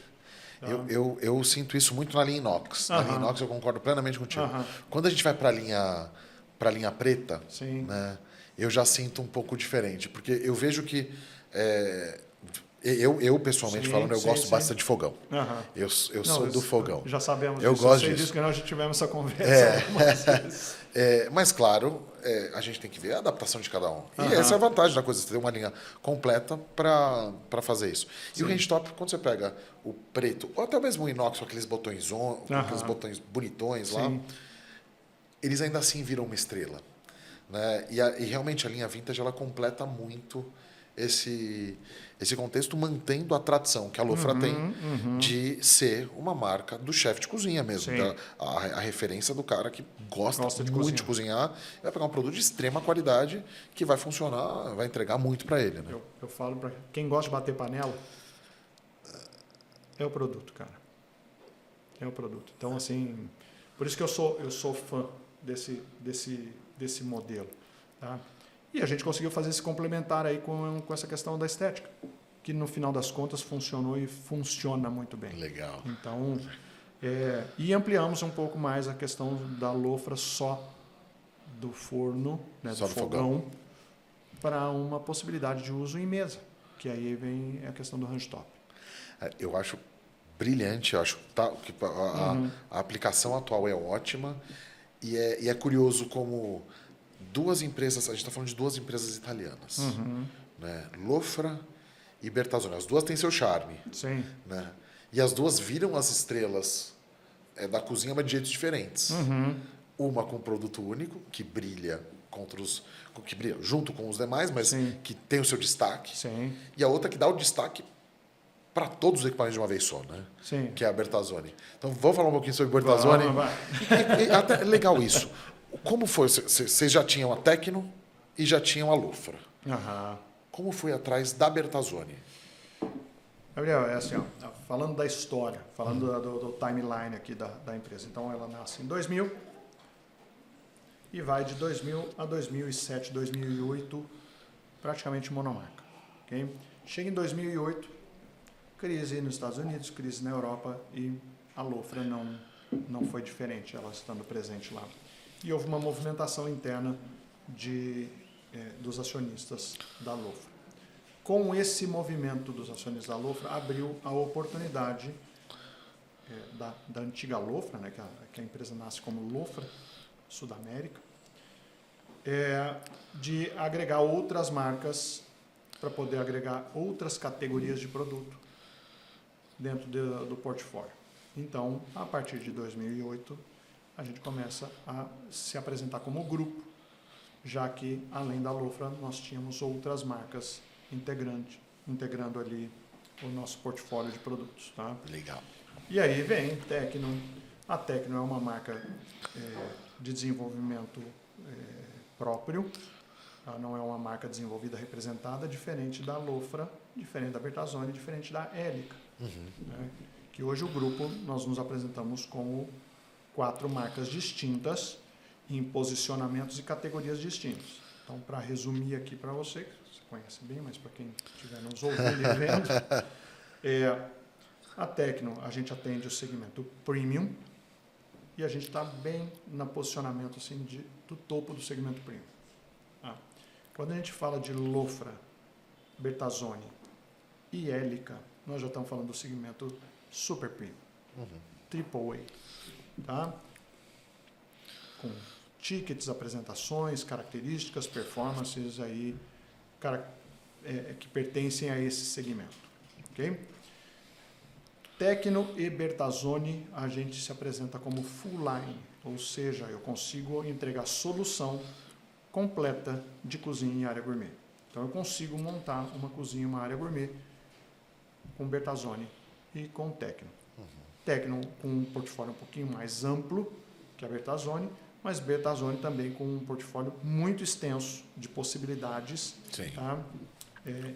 Speaker 2: Tá?
Speaker 1: Eu sinto isso muito na linha inox. Na linha inox eu concordo plenamente contigo. Quando a gente vai para a linha preta, né, eu já sinto um pouco diferente, porque eu vejo que eu pessoalmente falando, eu gosto bastante de fogão. Eu sou do fogão.
Speaker 2: Já sabemos
Speaker 1: eu
Speaker 2: disso.
Speaker 1: Gosto
Speaker 2: eu sei
Speaker 1: disso.
Speaker 2: que nós já tivemos essa conversa algumas vezes.
Speaker 1: Mas, claro, a gente tem que ver a adaptação de cada um. E essa é a vantagem da coisa, você ter uma linha completa para fazer isso. E o range top, quando você pega o preto, ou até mesmo o inox, com aqueles botões, aqueles botões bonitões lá, eles ainda assim viram uma estrela. Né? E realmente a linha Vintage ela completa muito esse contexto, mantendo a tradição que a Lofra tem de ser uma marca do chefe de cozinha mesmo. A referência do cara que gosta muito de cozinhar. Vai pegar um produto de extrema qualidade que vai funcionar, vai entregar muito para ele. Né?
Speaker 2: Eu falo para quem gosta de bater panela, é o produto, cara. É o produto. Então, assim, por isso que eu sou fã desse modelo. Tá? E a gente conseguiu fazer esse complementar aí com essa questão da estética, que no final das contas funcionou e funciona muito bem.
Speaker 1: Legal.
Speaker 2: Então, e ampliamos um pouco mais a questão da Lofra só do forno, né, do fogão, para uma possibilidade de uso em mesa, que aí vem a questão do range top.
Speaker 1: Eu acho brilhante, eu acho que a aplicação atual é ótima e é curioso como duas empresas, a gente está falando de duas empresas italianas, né? Lofra e Bertazzoni. As duas têm seu charme.
Speaker 2: Sim.
Speaker 1: Né? E as duas viram as estrelas da cozinha, mas de jeitos diferentes. Uma com um produto único, que brilha que brilha junto com os demais, mas que tem o seu destaque.
Speaker 2: Sim.
Speaker 1: E a outra que dá o destaque para todos os equipamentos de uma vez só, né?
Speaker 2: Sim.
Speaker 1: Que é a Bertazzoni. Então, vamos falar um pouquinho sobre Bertazzoni. E até é legal isso. Como foi? Vocês já tinham a Tecno e já tinham a Lofra.
Speaker 2: Aham.
Speaker 1: Como foi atrás da Bertazzoni?
Speaker 2: Gabriel, é assim, ó, falando da história, falando do timeline aqui da empresa. Então, ela nasce em 2000 e vai de 2000 a 2007, 2008, praticamente monomarca. Okay? Chega em 2008, crise nos Estados Unidos, crise na Europa e a Lofra não foi diferente, ela estando presente lá. E houve uma movimentação interna dos acionistas da Lofra. Com esse movimento dos acionistas da Lofra, abriu a oportunidade da antiga Lofra, né, que a empresa nasce como Lofra Sudamérica, de agregar outras marcas para poder agregar outras categorias de produto dentro do portfólio. Então, a partir de 2008, a gente começa a se apresentar como grupo, já que, além da Lofra, nós tínhamos outras marcas integrando ali o nosso portfólio de produtos. Tá?
Speaker 1: Legal.
Speaker 2: E aí vem Tecno. A Tecno é uma marca de desenvolvimento próprio, ela não é uma marca desenvolvida representada, diferente da Lofra, diferente da Bertazzoni, diferente da Elica. Né? Que hoje o grupo, nós nos apresentamos como 4 marcas distintas em posicionamentos e categorias distintos. Então, para resumir aqui para você, que você conhece bem, mas para quem estiver nos ouvindo e vendo, a Tecno, a gente atende o segmento premium e a gente está bem no posicionamento assim, do topo do segmento premium. Quando a gente fala de Lofra, Bertazzoni e Elica, nós já estamos falando do segmento super premium, triple A, tá? Com tickets, apresentações, características, performances aí, que pertencem a esse segmento. Okay? Tecno e Bertazzoni, a gente se apresenta como full line, ou seja, eu consigo entregar solução completa de cozinha em área gourmet. Então, eu consigo montar uma cozinha, uma área gourmet com Bertazzoni e com Tecno. Tecno com um portfólio um pouquinho mais amplo que a Bertazzoni, mas Bertazzoni também com um portfólio muito extenso de possibilidades.
Speaker 1: Sim.
Speaker 2: Tá?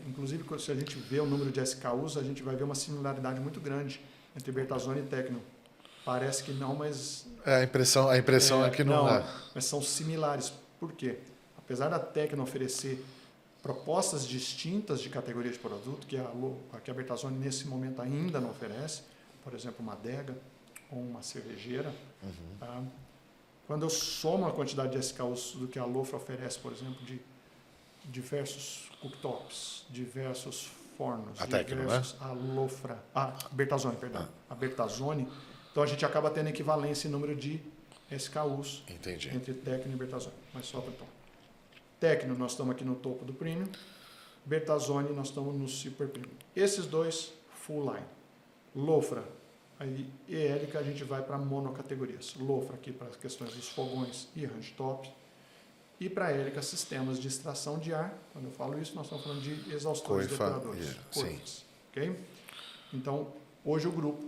Speaker 2: Inclusive, se a gente vê o número de SKUs, a gente vai ver uma similaridade muito grande entre Bertazzoni e Tecno. Parece que não, mas...
Speaker 1: A impressão é que não é.
Speaker 2: Mas são similares. Por quê? Apesar da Tecno oferecer propostas distintas de categoria de produto, que a Bertazzoni nesse momento ainda não oferece, por exemplo, uma adega ou uma cervejeira, tá? Quando eu somo a quantidade de SKUs do que a Lofra oferece, por exemplo, de diversos cooktops, diversos fornos,
Speaker 1: a Tecno,
Speaker 2: diversos,
Speaker 1: né?
Speaker 2: a Lofra, a Bertazzoni, perdão, a Bertazzoni, então a gente acaba tendo equivalência em número de SKUs.
Speaker 1: Entendi.
Speaker 2: Entre Tecno e Bertazzoni, mas só para então. Tecno, nós estamos aqui no topo do premium, Bertazzoni, nós estamos no super premium. Esses dois, full line. Lofra e Elica, a gente vai para monocategorias. Lofra aqui para as questões dos fogões e range top. E para a Elica, sistemas de extração de ar. Quando eu falo isso, nós estamos falando de exaustores depuradores. Coifas, okay? Então, hoje o grupo,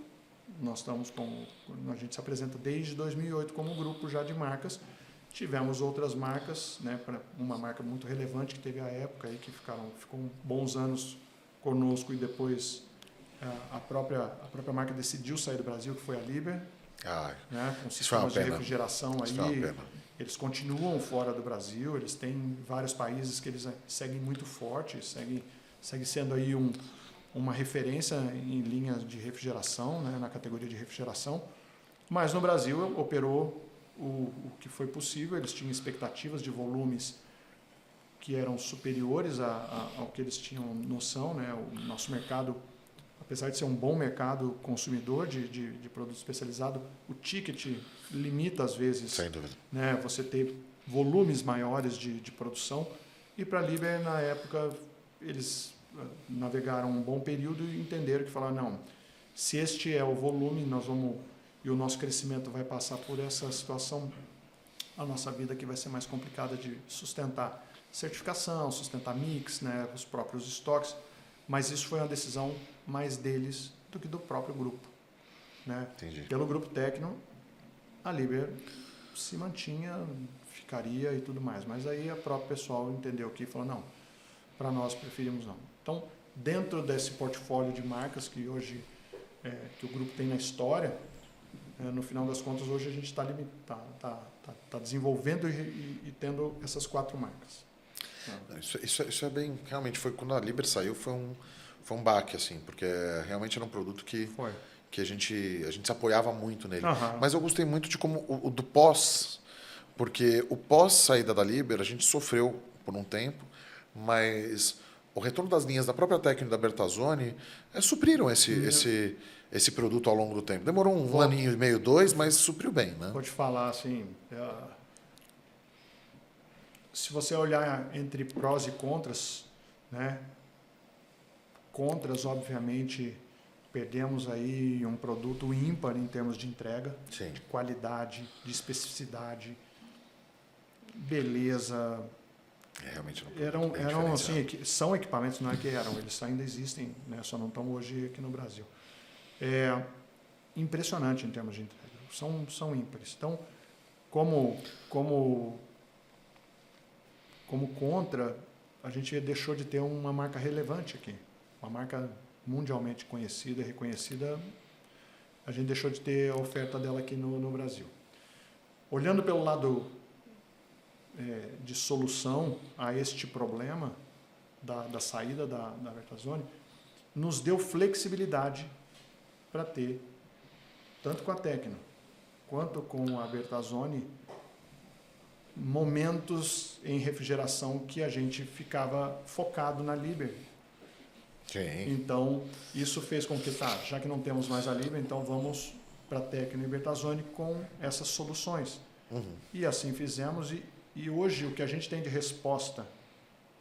Speaker 2: a gente se apresenta desde 2008 como grupo já de marcas. Tivemos outras marcas, né, uma marca muito relevante que teve a época aí, que ficou bons anos conosco e depois a própria marca decidiu sair do Brasil, que foi a Liber, né, com sistemas de refrigeração aí. Eles continuam fora do Brasil, eles têm vários países que eles seguem muito forte, segue sendo aí uma referência em linhas de refrigeração, né, na categoria de refrigeração, mas no Brasil operou o que foi possível. Eles tinham expectativas de volumes que eram superiores ao que eles tinham noção, né? O nosso mercado, apesar de ser um bom mercado consumidor de produto especializado, o ticket limita às vezes,
Speaker 1: sem dúvida,
Speaker 2: né? Você ter volumes maiores de produção. E para a Liber, na época, eles navegaram um bom período e entenderam que falaram, não, se este é o volume, e o nosso crescimento vai passar por essa situação, a nossa vida aqui vai ser mais complicada de sustentar certificação, sustentar mix, né, os próprios estoques. mas isso foi uma decisão mais deles do que do próprio grupo, né?
Speaker 1: Entendi.
Speaker 2: Pelo grupo Tecno, a Liber se mantinha, ficaria e tudo mais, mas aí a própria pessoal entendeu que falou, não, para nós preferimos não. Então, dentro desse portfólio de marcas que hoje que o grupo tem na história, no final das contas, hoje a gente está desenvolvendo e tendo essas 4 marcas.
Speaker 1: Isso é bem... Realmente, foi quando a Liber saiu, foi um baque, assim, porque realmente era um produto que a gente se apoiava muito nele.
Speaker 2: Uhum.
Speaker 1: Mas eu gostei muito de como o do pós, porque o pós-saída da Liber, a gente sofreu por um tempo, mas o retorno das linhas da própria Tecno e da Bertazzoni supriram esse produto ao longo do tempo. Demorou um aninho e meio, 2, mas supriu bem, né?
Speaker 2: Vou te falar assim, se você olhar entre prós e contras, né? Contras, obviamente, perdemos aí um produto ímpar em termos de entrega,
Speaker 1: Sim.
Speaker 2: de qualidade, de especificidade, beleza.
Speaker 1: Realmente
Speaker 2: eram assim, são equipamentos, não é que eram, eles ainda existem, né? Só não estão hoje aqui no Brasil. Impressionante em termos de entrega, são ímpares. Então, como contra, a gente deixou de ter uma marca relevante aqui, uma marca mundialmente conhecida, reconhecida, a gente deixou de ter a oferta dela aqui no Brasil. Olhando pelo lado de solução a este problema da saída da Bertazzoni, nos deu flexibilidade para ter, tanto com a Tecno quanto com a Bertazzoni, momentos em refrigeração que a gente ficava focado na Liber.
Speaker 1: Sim.
Speaker 2: Então, isso fez com que, já que não temos mais a Liber, então vamos para a Tecno e Bertazzoni com essas soluções.
Speaker 1: Uhum.
Speaker 2: E assim fizemos, e hoje o que a gente tem de resposta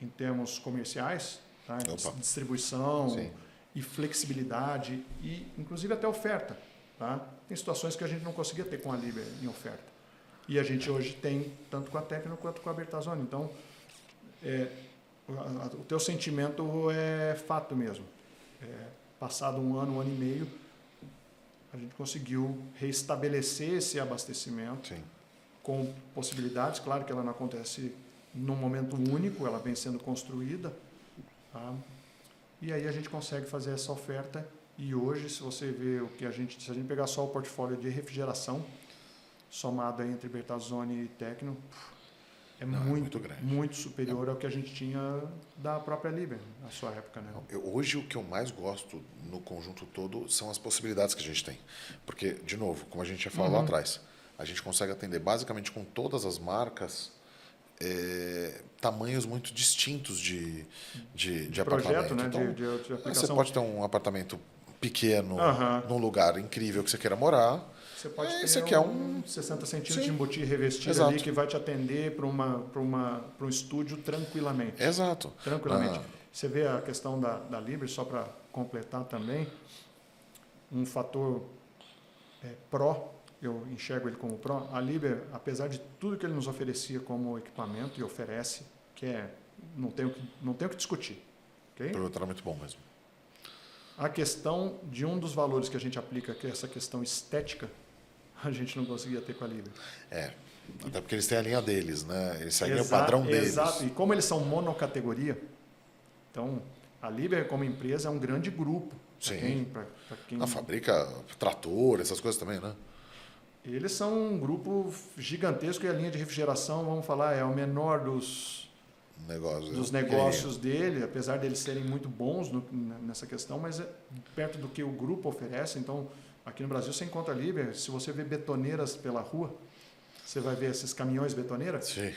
Speaker 2: em termos comerciais, tá? Distribuição, sim, e flexibilidade, e inclusive até oferta. Tá? Tem situações que a gente não conseguia ter com a Liber em oferta. E a gente hoje tem, tanto com a Tecno quanto com a Bertazzoni. Então, o teu sentimento é fato mesmo. Passado um ano e meio, a gente conseguiu reestabelecer esse abastecimento, sim, com possibilidades. Claro que ela não acontece num momento único, ela vem sendo construída. Tá? E aí a gente consegue fazer essa oferta. E hoje, se você vê se a gente pegar só o portfólio de refrigeração, somado aí entre Bertazzoni e Tecno, muito grande, muito superior ao que a gente tinha da própria Liber na sua época, né?
Speaker 1: Hoje o que eu mais gosto no conjunto todo são as possibilidades que a gente tem, porque, de novo, como a gente já falou lá atrás, a gente consegue atender basicamente com todas as marcas tamanhos muito distintos de
Speaker 2: projeto,
Speaker 1: apartamento,
Speaker 2: né?
Speaker 1: Então,
Speaker 2: de aplicação.
Speaker 1: Você pode ter um apartamento pequeno num lugar incrível que você queira morar.
Speaker 2: Você pode ter
Speaker 1: você quer um
Speaker 2: 60 centímetros de embutir revestido,
Speaker 1: exato,
Speaker 2: ali que vai te atender para um estúdio tranquilamente.
Speaker 1: Exato.
Speaker 2: Tranquilamente. Você vê a questão da Liber, só para completar também, um fator pró, eu enxergo ele como pró. A Liber, apesar de tudo que ele nos oferecia como equipamento e oferece, não tem o que discutir. Okay?
Speaker 1: O produto era muito bom mesmo.
Speaker 2: A questão de um dos valores que a gente aplica, que é essa questão estética, a gente não conseguia ter com a Liber.
Speaker 1: Até porque eles têm a linha deles, né? Eles seguem o padrão deles.
Speaker 2: Exato, e como eles são monocategoria, então a Liber como empresa é um grande grupo.
Speaker 1: Sim.
Speaker 2: Para quem...
Speaker 1: A fabrica trator, essas coisas também, né?
Speaker 2: Eles são um grupo gigantesco e a linha de refrigeração, vamos falar, é o menor dos negócios dele, apesar deles serem muito bons nessa questão, mas perto do que o grupo oferece. Então, aqui no Brasil você encontra a Liber, se você vê betoneiras pela rua, você vai ver esses caminhões betoneiras,
Speaker 1: sim,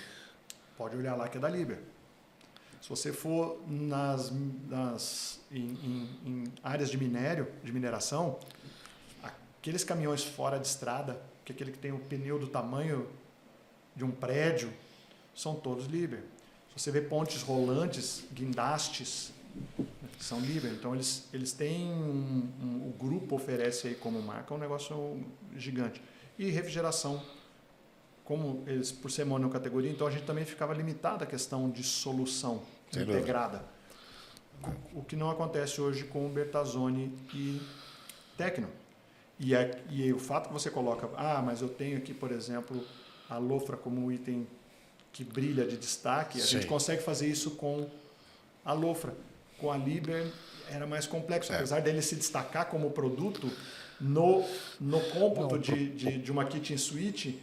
Speaker 2: pode olhar lá que é da Liber. Se você for em áreas de mineração, aqueles caminhões fora de estrada, que é aquele que tem o pneu do tamanho de um prédio, são todos Liber. Se você vê pontes rolantes, guindastes, são Liber. Então, eles têm o grupo oferece aí como marca um negócio gigante. E refrigeração, como eles, por ser monocategoria, então a gente também ficava limitado à questão de solução integrada. O que não acontece hoje com o Bertazzoni e Tecno. E o fato que você coloca, mas eu tenho aqui, por exemplo, a Lofra como um item que brilha de destaque, a gente consegue fazer isso com a Lofra. Com a Liber era mais complexo, apesar dele se destacar como produto no cômputo de uma kitchen suite,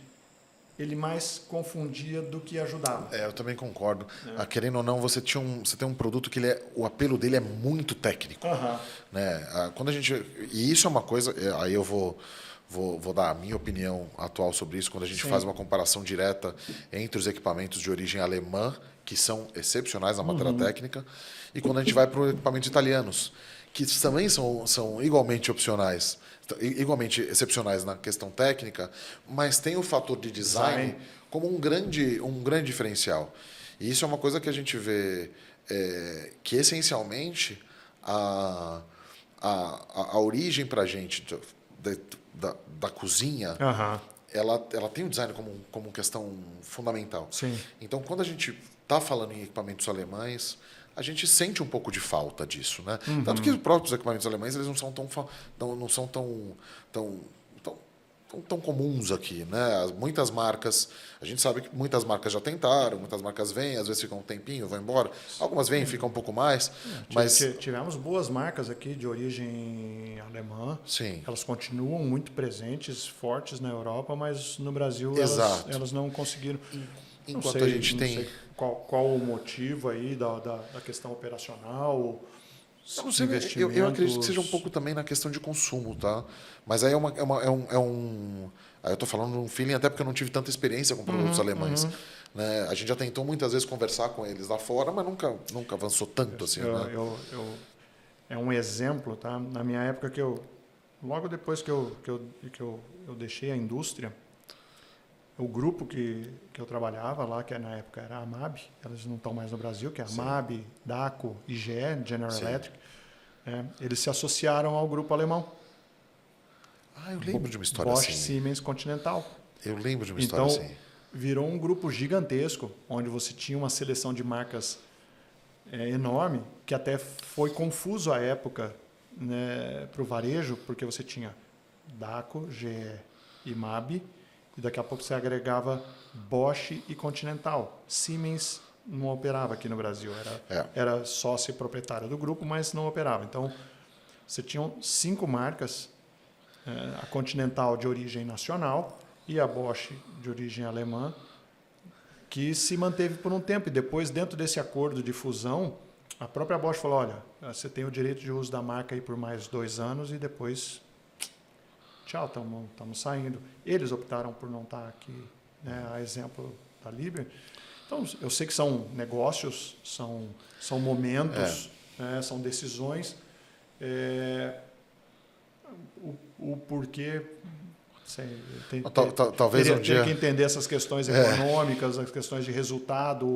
Speaker 2: ele mais confundia do que ajudava.
Speaker 1: Eu também concordo. Querendo ou não, você tem um produto que o apelo dele é muito técnico. Né? Quando e isso é uma coisa, aí eu vou dar a minha opinião atual sobre isso, quando a gente faz uma comparação direta entre os equipamentos de origem alemã, que são excepcionais na matéria técnica, e quando a gente vai para os equipamentos italianos, que também são igualmente opcionais, igualmente excepcionais na questão técnica, mas tem o fator de design como um grande diferencial. E isso é uma coisa que a gente vê que, essencialmente, a origem para a gente da cozinha, ela tem o design como questão fundamental.
Speaker 2: Sim.
Speaker 1: Então, quando a gente está falando em equipamentos alemães, a gente sente um pouco de falta disso, né? Tanto que os próprios equipamentos alemães eles não são tão comuns aqui, né? Muitas marcas, a gente sabe que muitas marcas já tentaram, muitas marcas vêm, às vezes ficam um tempinho, vão embora. Algumas vêm, ficam um pouco mais, mas
Speaker 2: tivemos boas marcas aqui de origem alemã.
Speaker 1: Sim.
Speaker 2: Elas continuam muito presentes, fortes na Europa, mas no Brasil elas não conseguiram.
Speaker 1: Enquanto a gente tem...
Speaker 2: Não sei qual o motivo aí da questão operacional,
Speaker 1: eu não sei, eu acredito que seja um pouco também na questão de consumo, tá? Mas aí aí eu estou falando um feeling até porque eu não tive tanta experiência com produtos alemães. Né? A gente já tentou muitas vezes conversar com eles lá fora, mas nunca avançou tanto assim. Né?
Speaker 2: É um exemplo, tá? Na minha época logo depois que eu deixei a indústria, o grupo que eu trabalhava lá, que na época era a MAB, elas não estão mais no Brasil, que é a MAB, DACO, IGE, General Electric, eles se associaram ao grupo alemão.
Speaker 1: Eu lembro de uma história
Speaker 2: Bosch,
Speaker 1: assim.
Speaker 2: Siemens, Continental.
Speaker 1: Eu lembro de uma história assim.
Speaker 2: Então, virou um grupo gigantesco, onde você tinha uma seleção de marcas enorme, que até foi confuso à época, né, para o varejo, porque você tinha DACO, GE e MAB, e daqui a pouco você agregava Bosch e Continental. Siemens não operava aqui no Brasil, era sócio e proprietária do grupo, mas não operava. Então, você tinha 5 marcas, a Continental de origem nacional e a Bosch de origem alemã, que se manteve por um tempo. E depois, dentro desse acordo de fusão, a própria Bosch falou, olha, você tem o direito de uso da marca aí por mais 2 anos e depois... Tchau, estamos saindo. Eles optaram por não estar aqui, né, a exemplo da Liber. Então, eu sei que são negócios, são momentos, são decisões. O porquê...
Speaker 1: Talvez um dia...
Speaker 2: Teria que entender essas questões econômicas, as questões de resultado,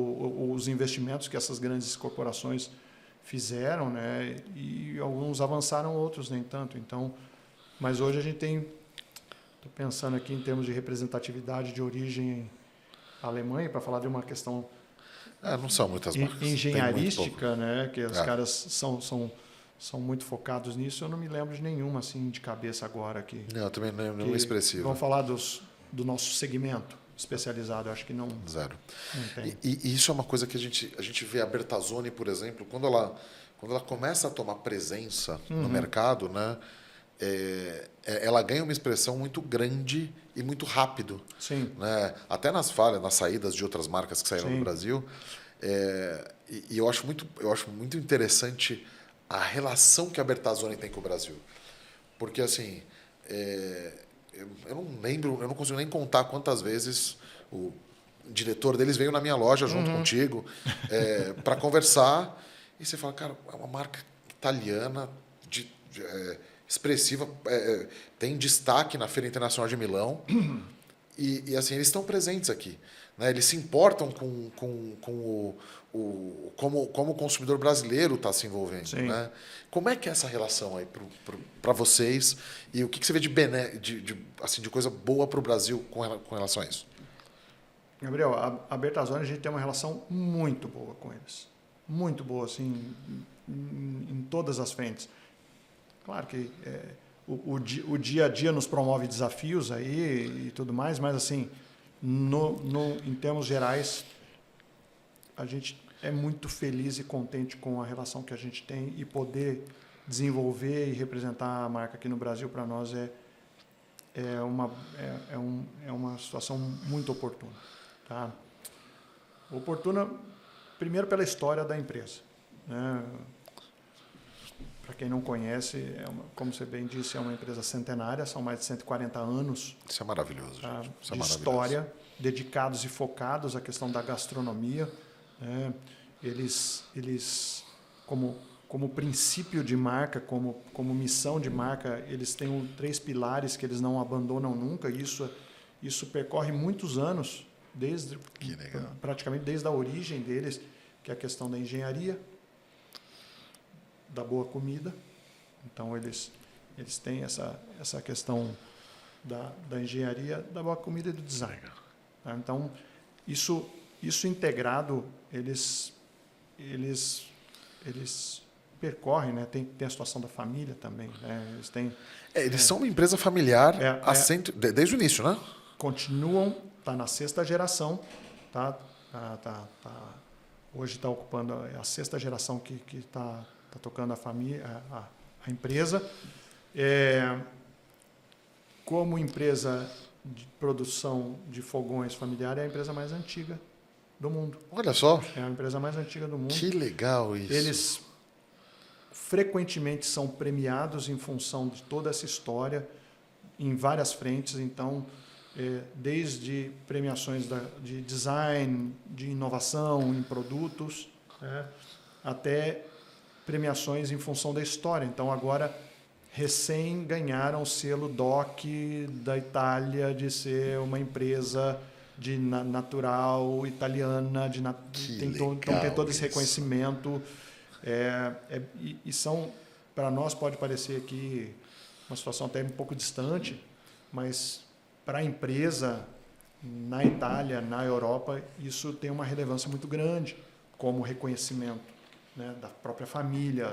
Speaker 2: os investimentos que essas grandes corporações fizeram, né, e alguns avançaram, outros nem tanto. Então... Mas hoje a gente estou pensando aqui em termos de representatividade de origem alemã, para falar de uma questão
Speaker 1: não são muitas marcas.
Speaker 2: Engenharística, né, que os caras são muito focados nisso. Eu não me lembro de nenhuma assim de cabeça agora aqui.
Speaker 1: Não, também não é expressivo.
Speaker 2: Vamos falar do nosso segmento especializado, eu acho que não.
Speaker 1: Zero.
Speaker 2: Não tem.
Speaker 1: E isso é uma coisa que a gente vê a Bertazzoni, por exemplo, quando ela começa a tomar presença no mercado, né? Ela ganha uma expressão muito grande e muito rápido.
Speaker 2: Sim.
Speaker 1: Né? Até nas saídas de outras marcas que saíram do Brasil. E eu acho muito interessante a relação que a Bertazzoni tem com o Brasil. Porque, assim, eu não lembro, eu não consigo nem contar quantas vezes o diretor deles veio na minha loja junto contigo para conversar. E você fala, cara, é uma marca italiana expressiva, tem destaque na Feira Internacional de Milão e assim, eles estão presentes aqui. Né? Eles se importam como o consumidor brasileiro está se envolvendo. Né? Como é que é essa relação aí para vocês e o que você vê de coisa boa para o Brasil com relação a isso?
Speaker 2: Gabriel, a Bertazzoni, a gente tem uma relação muito boa com eles. Muito boa, assim, em todas as frentes. Claro que o dia a dia nos promove desafios aí e tudo mais, mas assim, em termos gerais, a gente é muito feliz e contente com a relação que a gente tem, e poder desenvolver e representar a marca aqui no Brasil, para nós é uma situação muito oportuna. Tá? Oportuna, primeiro, pela história da empresa. Né? Para quem não conhece, como você bem disse, é uma empresa centenária, são mais de 140 anos.
Speaker 1: Isso é maravilhoso,
Speaker 2: Tá?
Speaker 1: gente. Isso é
Speaker 2: de
Speaker 1: maravilhoso.
Speaker 2: História, dedicados e focados à questão da gastronomia. Né? Eles como princípio de marca, como missão de marca, eles têm 3 pilares que eles não abandonam nunca. Isso percorre muitos anos, praticamente desde a origem deles, que é a questão da engenharia, da boa comida. Então, eles têm essa questão da engenharia, da boa comida e do design. Tá? Então, isso integrado, eles percorrem, né? Tem a situação da família também. Né?
Speaker 1: Eles são uma empresa familiar desde o início, né?
Speaker 2: Continuam, está na 6ª geração, tá? Hoje está ocupando a 6ª geração que está tocando a família, a empresa. Como empresa de produção de fogões familiar, é a empresa mais antiga do mundo.
Speaker 1: Olha só.
Speaker 2: É a empresa mais antiga do mundo.
Speaker 1: Que legal isso.
Speaker 2: Eles frequentemente são premiados em função de toda essa história em várias frentes. Então, desde premiações de design, de inovação em produtos, até premiações em função da história. Então, agora, recém ganharam o selo DOC da Itália de ser uma empresa de natural italiana. Então, tem todo esse reconhecimento. E são, para nós, pode parecer aqui uma situação até um pouco distante, mas para a empresa na Itália, na Europa, isso tem uma relevância muito grande como reconhecimento, né, da própria família,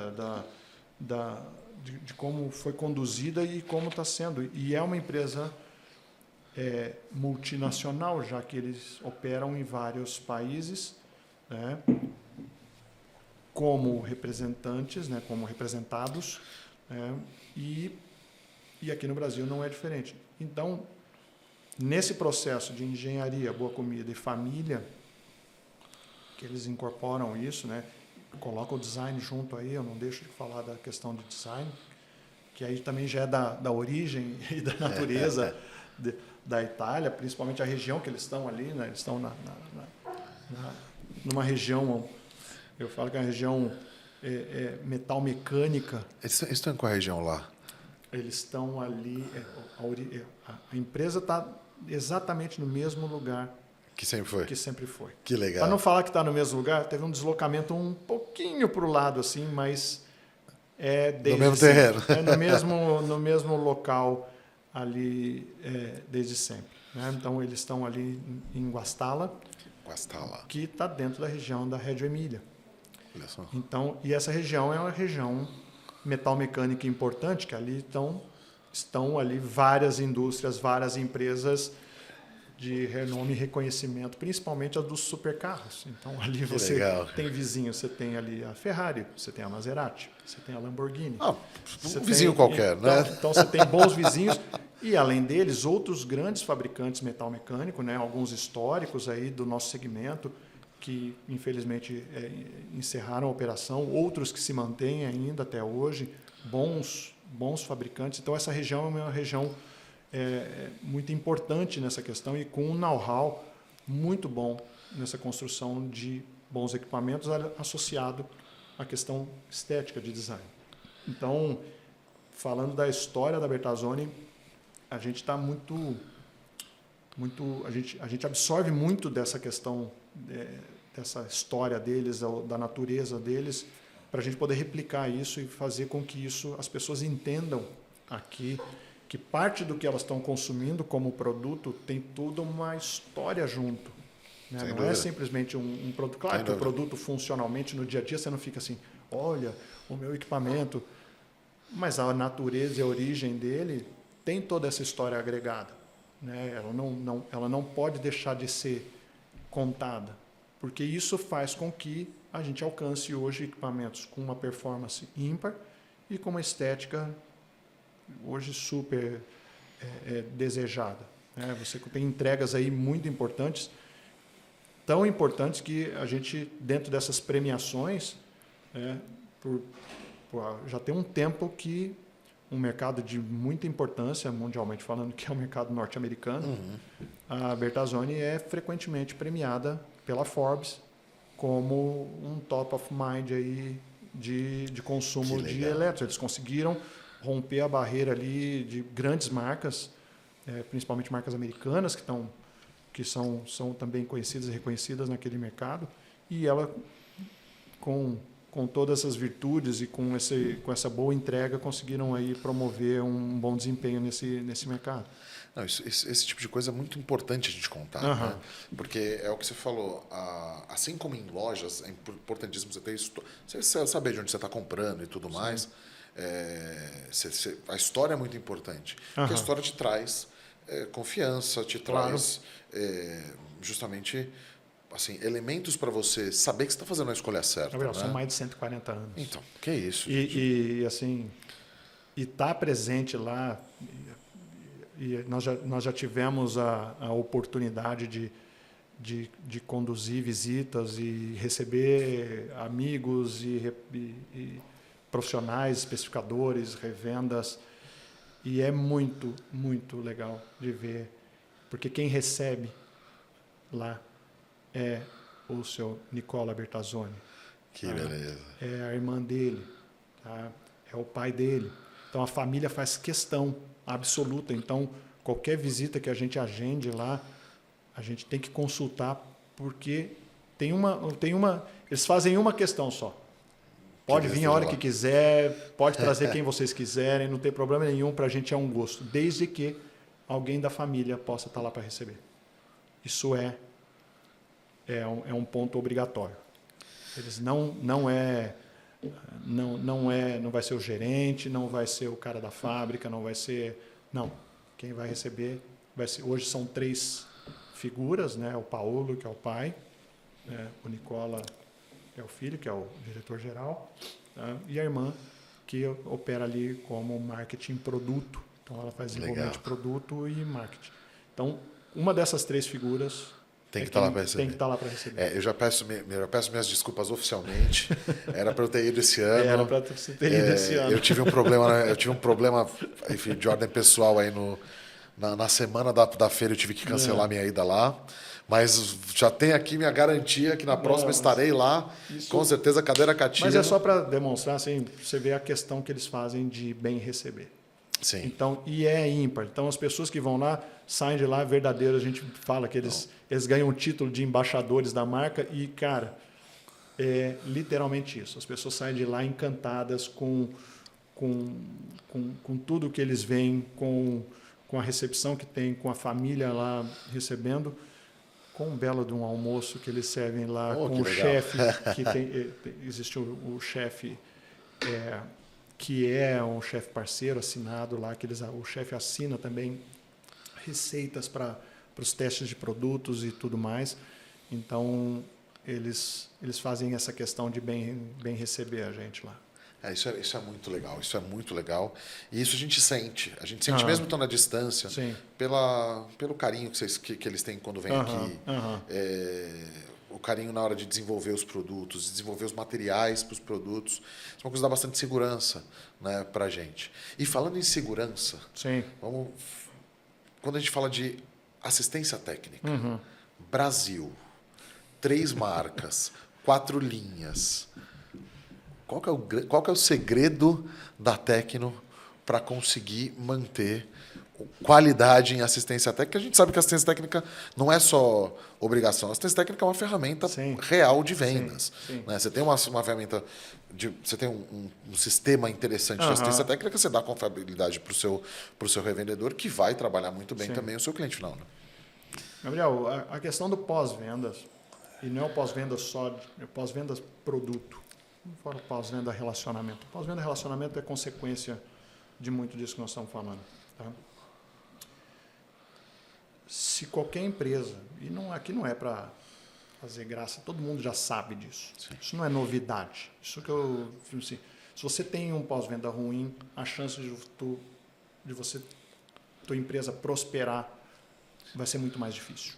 Speaker 2: de como foi conduzida e como está sendo. E é uma empresa multinacional, já que eles operam em vários países, né, como representantes, né, como representados, né, e aqui no Brasil não é diferente. Então, nesse processo de engenharia, boa comida e família, que eles incorporam isso, né, colocam o design junto aí, eu não deixo de falar da questão de design, que aí também já é da origem e da natureza da Itália, principalmente a região que eles estão ali, né, eles estão numa região, eu falo que é uma região metal mecânica.
Speaker 1: Eles estão em qual região lá?
Speaker 2: Eles estão ali, a empresa está exatamente no mesmo lugar
Speaker 1: que sempre foi. Que legal.
Speaker 2: Para não falar que está no mesmo lugar, teve um deslocamento um pouquinho para o lado, assim, mas
Speaker 1: no mesmo terreno.
Speaker 2: No mesmo local ali desde sempre. Né? Então, eles estão ali em Guastalla, que está dentro da região da Reggio Emília.
Speaker 1: Olha só.
Speaker 2: Então, e essa região é uma região metal mecânica importante, que ali estão ali várias indústrias, várias empresas de renome e reconhecimento, principalmente as dos supercarros. Então, ali você tem vizinho, você tem ali a Ferrari, você tem a Maserati, você tem a Lamborghini.
Speaker 1: Um vizinho qualquer, né?
Speaker 2: Então, você tem bons vizinhos. E, além deles, outros grandes fabricantes metal mecânico, né, alguns históricos aí do nosso segmento, que, infelizmente, encerraram a operação, outros que se mantêm ainda até hoje, bons fabricantes. Então, essa região é uma região muito importante nessa questão e com um know-how muito bom nessa construção de bons equipamentos associado à questão estética de design. Então, falando da história da Bertazzoni, a gente está a gente absorve muito dessa questão, dessa história deles, da natureza deles, para a gente poder replicar isso e fazer com que as pessoas entendam aqui que parte do que elas estão consumindo como produto tem toda uma história junto. Né? Não é simplesmente um produto. Claro que o produto funcionalmente no dia a dia você não fica assim, olha, o meu equipamento, mas a natureza e a origem dele tem toda essa história agregada, né? Ela não pode deixar de ser contada, porque isso faz com que a gente alcance hoje equipamentos com uma performance ímpar e com uma estética hoje super desejada, né? Você tem entregas aí muito importantes, tão importantes que a gente, dentro dessas premiações, já tem um tempo que um mercado de muita importância, mundialmente falando, que é o mercado norte-americano, a Bertazzoni é frequentemente premiada pela Forbes como um top of mind aí de consumo de elétricos. Eles conseguiram romper a barreira ali de grandes marcas, principalmente marcas americanas, que são também conhecidas e reconhecidas naquele mercado, e ela, com todas essas virtudes e com essa boa entrega, conseguiram aí promover um bom desempenho nesse mercado.
Speaker 1: Não, esse tipo de coisa é muito importante a gente contar, né? Porque é o que você falou, assim como em lojas, é importantíssimo você ter você saber de onde você está comprando e tudo mais. A história é muito importante, porque a história te traz confiança, te traz justamente assim, elementos para você saber que você está fazendo a escolha certa.
Speaker 2: Gabriel,
Speaker 1: né?
Speaker 2: São mais de 140 anos.
Speaker 1: Então, que isso.
Speaker 2: E assim, tá presente lá, e nós já tivemos a oportunidade de conduzir visitas e receber amigos e profissionais, especificadores, revendas, e é muito, muito legal de ver, porque quem recebe lá é o seu Nicola Bertazzoni.
Speaker 1: Que beleza.
Speaker 2: É a irmã dele, tá? É o pai dele. Então a família faz questão absoluta. Então qualquer visita que a gente agende lá, a gente tem que consultar, porque eles fazem uma questão só. Pode vir a hora que quiser, pode trazer quem vocês quiserem, não tem problema nenhum, para a gente é um gosto, desde que alguém da família possa estar lá para receber. Isso é um ponto obrigatório. Eles não vai ser o gerente, não vai ser o cara da fábrica, não vai ser... Não, quem vai receber vai ser... Hoje são 3 figuras, né? O Paulo, que é o pai, o Nicola, que é o filho, que é o diretor-geral, tá? E a irmã, que opera ali como marketing produto. Então, ela faz desenvolvimento de produto e marketing. Então, uma dessas 3 figuras...
Speaker 1: Tem que estar lá para receber.
Speaker 2: Tem que estar lá para receber.
Speaker 1: Eu já peço minhas desculpas oficialmente. Era para eu ter ido esse ano.
Speaker 2: Era para você ter ido esse ano.
Speaker 1: Eu tive um problema, enfim, de ordem pessoal aí na semana da feira. Eu tive que cancelar minha ida lá. Mas já tem aqui minha garantia que na próxima estarei lá. Com certeza, cadeira cativa.
Speaker 2: Mas é só para demonstrar, assim, você vê a questão que eles fazem de bem receber.
Speaker 1: Sim.
Speaker 2: Então, e é ímpar. Então, as pessoas que vão lá, saem de lá verdadeiros. A gente fala que eles ganham o título de embaixadores da marca e, cara, é literalmente isso. As pessoas saem de lá encantadas com tudo que eles veem, com a recepção que tem, com a família lá recebendo, com um belo de um almoço que eles servem lá, com o chefe, que existe o chefe... que é um chefe parceiro assinado lá, o chefe assina também receitas para os testes de produtos e tudo mais. Então, eles fazem essa questão de bem receber a gente lá.
Speaker 1: Isso é muito legal, isso é muito legal. E isso a gente sente mesmo estando à distância, pelo carinho que eles têm quando vêm aqui. O carinho na hora de desenvolver os produtos, desenvolver os materiais para os produtos. Isso é uma coisa que dá bastante segurança, né, para a gente. E falando em segurança, quando a gente fala de assistência técnica, Brasil, 3 marcas, 4 linhas, qual que é o segredo da Tecno para conseguir manter qualidade em assistência técnica? A gente sabe que a assistência técnica não é só obrigação. A assistência técnica é uma ferramenta real de vendas. Né? Você tem uma ferramenta, você tem um sistema interessante de assistência técnica, você dá confiabilidade para o seu revendedor, que vai trabalhar muito bem também o seu cliente final. Né?
Speaker 2: Gabriel, a questão do pós-vendas, e não é o pós-vendas só, é o pós-vendas produto. Fora o pós-venda relacionamento. O pós-venda relacionamento é consequência de muito disso que nós estamos falando. Tá? Se qualquer empresa, e aqui não é para fazer graça, todo mundo já sabe disso.
Speaker 1: Sim.
Speaker 2: Isso não é novidade. Isso que eu assim, se você tem um pós-venda ruim, a chance de você, tua empresa prosperar vai ser muito mais difícil.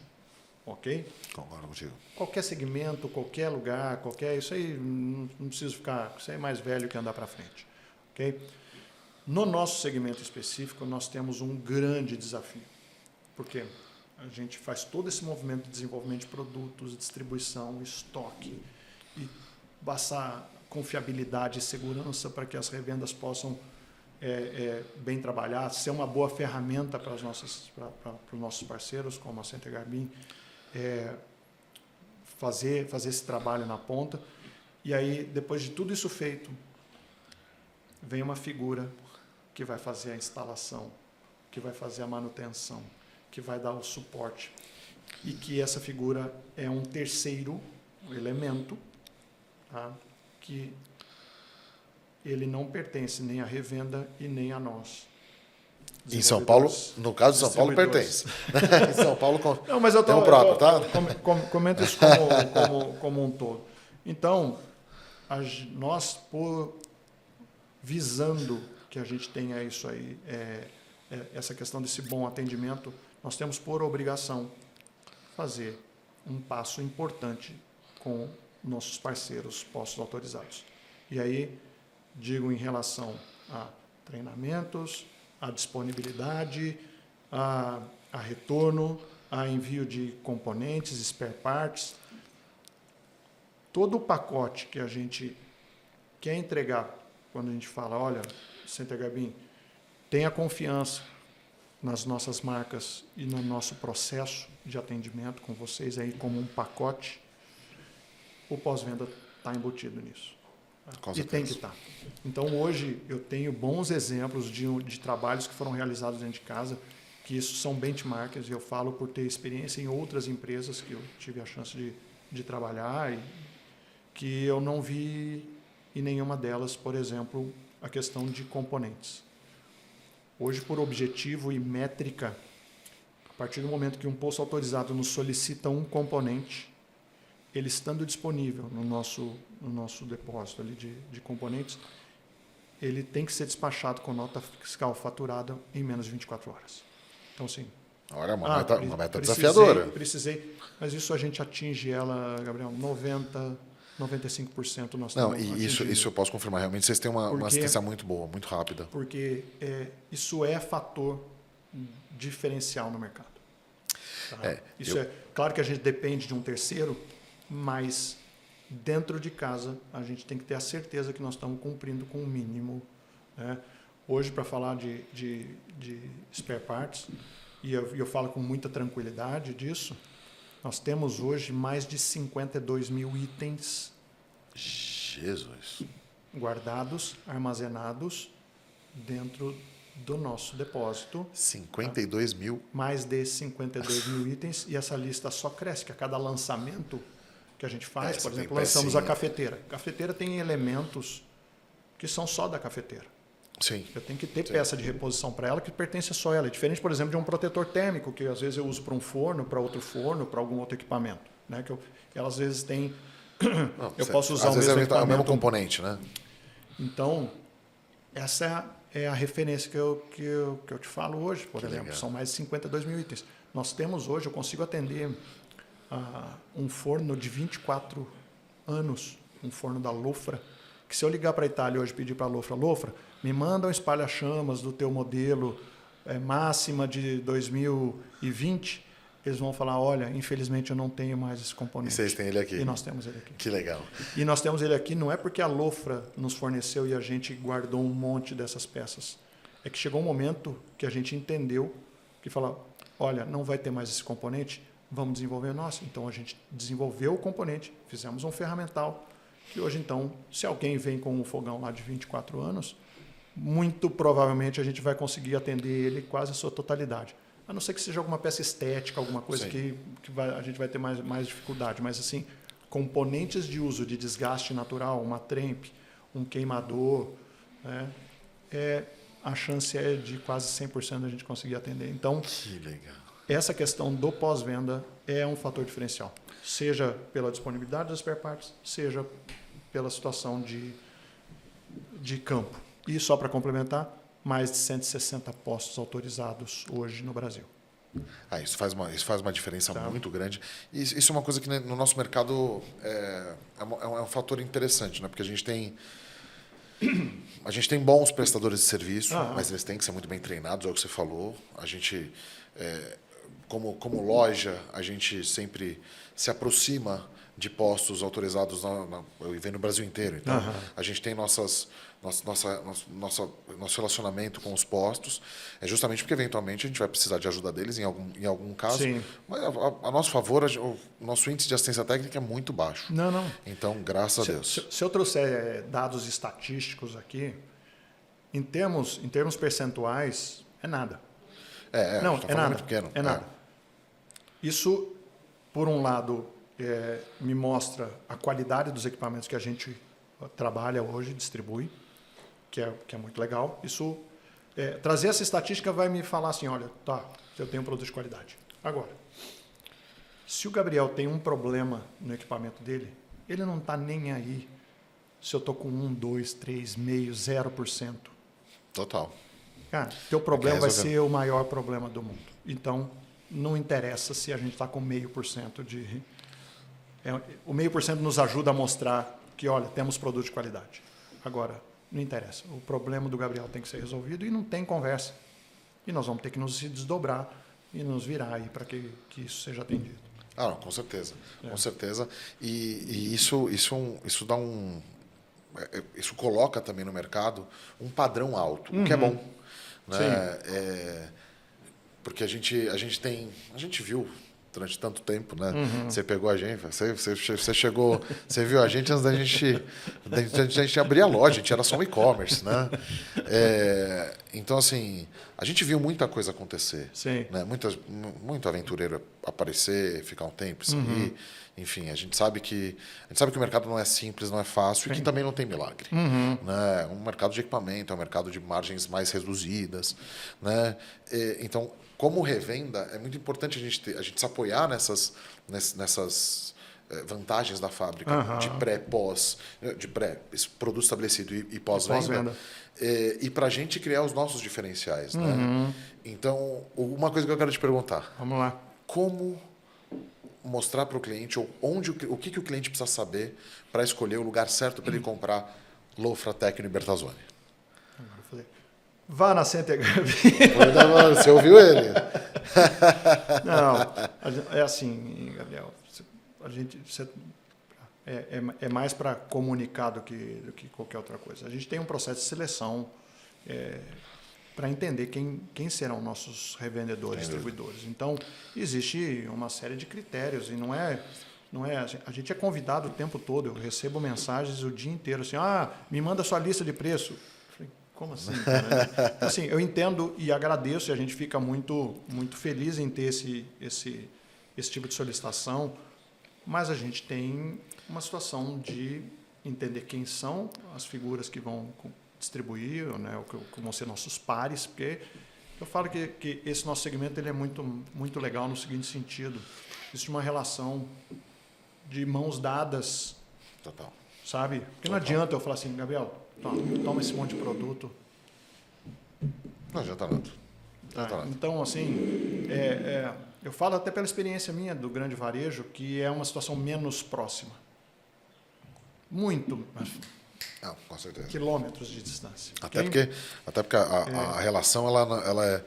Speaker 2: Ok?
Speaker 1: Concordo contigo.
Speaker 2: Qualquer segmento, qualquer lugar, isso aí não precisa ficar, isso aí é mais velho que andar para frente. Ok? No nosso segmento específico, nós temos um grande desafio. Porque a gente faz todo esse movimento de desenvolvimento de produtos, distribuição, estoque e passar confiabilidade e segurança para que as revendas possam bem trabalhar, ser uma boa ferramenta para os nossos parceiros, como a Center Garbim, fazer esse trabalho na ponta. E aí, depois de tudo isso feito, vem uma figura que vai fazer a instalação, que vai fazer a manutenção, que vai dar o suporte. E que essa figura é um terceiro elemento, tá? Que ele não pertence nem à revenda e nem a nós.
Speaker 1: Em São Paulo, no caso de São Paulo, pertence. Em São Paulo
Speaker 2: não, mas eu
Speaker 1: tem um próprio, tá?
Speaker 2: Comento isso como um todo. Então, nós, visando que a gente tenha isso aí, essa questão desse bom atendimento, nós temos por obrigação fazer um passo importante com nossos parceiros postos autorizados. E aí, digo em relação a treinamentos, a disponibilidade, a retorno, a envio de componentes, spare parts. Todo o pacote que a gente quer entregar, quando a gente fala, olha, Center Garbim, tenha confiança nas nossas marcas e no nosso processo de atendimento com vocês aí como um pacote, o pós-venda está embutido nisso. E tem que estar. Então, hoje, eu tenho bons exemplos de trabalhos que foram realizados dentro de casa, que isso são benchmarks, e eu falo por ter experiência em outras empresas que eu tive a chance de trabalhar, e que eu não vi em nenhuma delas, por exemplo, a questão de componentes. Hoje, por objetivo e métrica, a partir do momento que um posto autorizado nos solicita um componente, ele estando disponível no nosso depósito ali de componentes, ele tem que ser despachado com nota fiscal faturada em menos de 24 horas. Então, assim...
Speaker 1: Olha, uma meta desafiadora.
Speaker 2: Precisei, mas isso a gente atinge ela, Gabriel, 95% nós
Speaker 1: Não,
Speaker 2: temos
Speaker 1: e isso eu posso confirmar. Realmente vocês têm uma assistência muito boa, muito rápida.
Speaker 2: Porque isso é fator diferencial no mercado. Tá? Claro que a gente depende de um terceiro, mas dentro de casa a gente tem que ter a certeza que nós estamos cumprindo com o mínimo. Né? Hoje, para falar de spare parts, e eu falo com muita tranquilidade disso, nós temos hoje mais de 52 mil itens
Speaker 1: Jesus.
Speaker 2: guardados, armazenados dentro do nosso depósito.
Speaker 1: 52 mil?
Speaker 2: Mais de 52 mil itens, e essa lista só cresce, que a cada lançamento que a gente faz, por exemplo, lançamos a cafeteira. A cafeteira tem elementos que são só da cafeteira.
Speaker 1: Sim.
Speaker 2: Eu tenho que ter peça de reposição para ela que pertence só a ela. É diferente, por exemplo, de um protetor térmico, que às vezes eu uso para um forno, para outro forno, para algum outro equipamento. Né? Ela às vezes tem... eu posso usar o mesmo equipamento.
Speaker 1: É o mesmo componente, né?
Speaker 2: Então, essa é a referência que eu te falo hoje, por exemplo. Legal. São mais de 52 mil itens. Nós temos hoje, eu consigo atender um forno de 24 anos, um forno da Lofra, que se eu ligar para a Itália hoje e pedir para a Lofra, me manda um espalha-chamas do teu modelo máxima de 2020, eles vão falar, olha, infelizmente eu não tenho mais esse componente.
Speaker 1: E vocês têm ele aqui.
Speaker 2: E nós temos ele aqui.
Speaker 1: Que legal.
Speaker 2: E nós temos ele aqui não é porque a Lofra nos forneceu e a gente guardou um monte dessas peças. É que chegou um momento que a gente entendeu que fala, olha, não vai ter mais esse componente, vamos desenvolver o nosso. Então a gente desenvolveu o componente, fizemos um ferramental, que hoje então, se alguém vem com um fogão lá de 24 anos, muito provavelmente a gente vai conseguir atender ele quase a sua totalidade. A não ser que seja alguma peça estética, alguma coisa que a gente vai ter mais dificuldade. Mas, assim, componentes de uso de desgaste natural, uma trempe, um queimador, né, a chance é de quase 100% a gente conseguir atender. Então,
Speaker 1: Que legal.
Speaker 2: essa questão do pós-venda é um fator diferencial, seja pela disponibilidade das spare parts, seja pela situação de campo. E só para complementar, mais de 160 postos autorizados hoje no Brasil.
Speaker 1: Isso faz uma diferença
Speaker 2: Tá.
Speaker 1: muito grande. E isso é uma coisa que, né, no nosso mercado é um fator interessante, né? Porque a gente tem bons prestadores de serviço, mas eles têm que ser muito bem treinados, é o que você falou. A gente, como loja, a gente sempre se aproxima de postos autorizados e vem no Brasil inteiro. Então, a gente tem nosso relacionamento com os postos, é justamente porque, eventualmente, a gente vai precisar de ajuda deles em algum caso.
Speaker 2: Sim.
Speaker 1: Mas, a nosso favor, o nosso índice de assistência técnica é muito baixo.
Speaker 2: Não.
Speaker 1: Então, graças a Deus.
Speaker 2: Se eu trouxer dados estatísticos aqui, em termos percentuais, é nada. Não,
Speaker 1: tá
Speaker 2: é
Speaker 1: falando
Speaker 2: nada.
Speaker 1: muito pequeno.
Speaker 2: É nada. Isso, por um lado, me mostra a qualidade dos equipamentos que a gente trabalha hoje, distribui, que é muito legal. Isso, trazer essa estatística vai me falar assim, olha, tá, eu tenho um produto de qualidade. Agora, se o Gabriel tem um problema no equipamento dele, ele não está nem aí se eu estou com 1, 2, 3, meio, 0%.
Speaker 1: Total.
Speaker 2: Cara, teu problema vai
Speaker 1: resolver.
Speaker 2: ser o maior problema do mundo. Então, não interessa se a gente está com 0,5% de... o 0,5% nos ajuda a mostrar que, olha, temos produto de qualidade. Agora, não interessa. O problema do Gabriel tem que ser resolvido e não tem conversa. E nós vamos ter que nos desdobrar e nos virar aí para que isso seja atendido.
Speaker 1: Não, com certeza. Com certeza. E isso dá isso coloca também no mercado um padrão alto, o que é bom. Né? Porque a gente viu durante tanto tempo, né? Você pegou a gente, você chegou, você viu a gente antes da gente abrir a loja, a gente era só um e-commerce, né? Então, assim, a gente viu muita coisa acontecer.
Speaker 2: Sim.
Speaker 1: Né? Muito aventureiro aparecer, ficar um tempo, sair. Enfim, a gente sabe que o mercado não é simples, não é fácil e que também não tem milagre. Né? É um mercado de equipamento, é um mercado de margens mais reduzidas. Né? Então, como revenda, é muito importante a gente se apoiar nessas vantagens da fábrica, de produto estabelecido e pós-venda. E para a gente criar os nossos diferenciais. Né? Então, uma coisa que eu quero te perguntar.
Speaker 2: Vamos lá.
Speaker 1: Como mostrar para o cliente, ou o que o cliente precisa saber para escolher o lugar certo para ele comprar Lofra, Tecno e Bertazzoni?
Speaker 2: Agora eu falei, vá na Center Garbi.
Speaker 1: Você ouviu ele?
Speaker 2: Não, é assim, Gabriel. É mais para comunicar do que qualquer outra coisa. A gente tem um processo de seleção para entender quem serão nossos revendedores, distribuidores. Então, existe uma série de critérios e não é a gente é convidado o tempo todo. Eu recebo mensagens o dia inteiro assim, me manda sua lista de preço. Eu falei, como assim? Cara? Assim, eu entendo e agradeço e a gente fica muito muito feliz em ter esse tipo de solicitação, mas a gente tem uma situação de entender quem são as figuras que vão distribuir, né, o que vão ser nossos pares, porque eu falo que esse nosso segmento ele é muito, muito legal no seguinte sentido. Existe uma relação de mãos dadas.
Speaker 1: Total.
Speaker 2: Sabe? Porque não adianta eu falar assim, Gabriel, toma esse monte de produto.
Speaker 1: Não adianta nada.
Speaker 2: Então, assim, eu falo até pela experiência minha do grande varejo, que é uma situação menos próxima. Muito,
Speaker 1: Com certeza.
Speaker 2: quilômetros de distância.
Speaker 1: Até porque a relação ela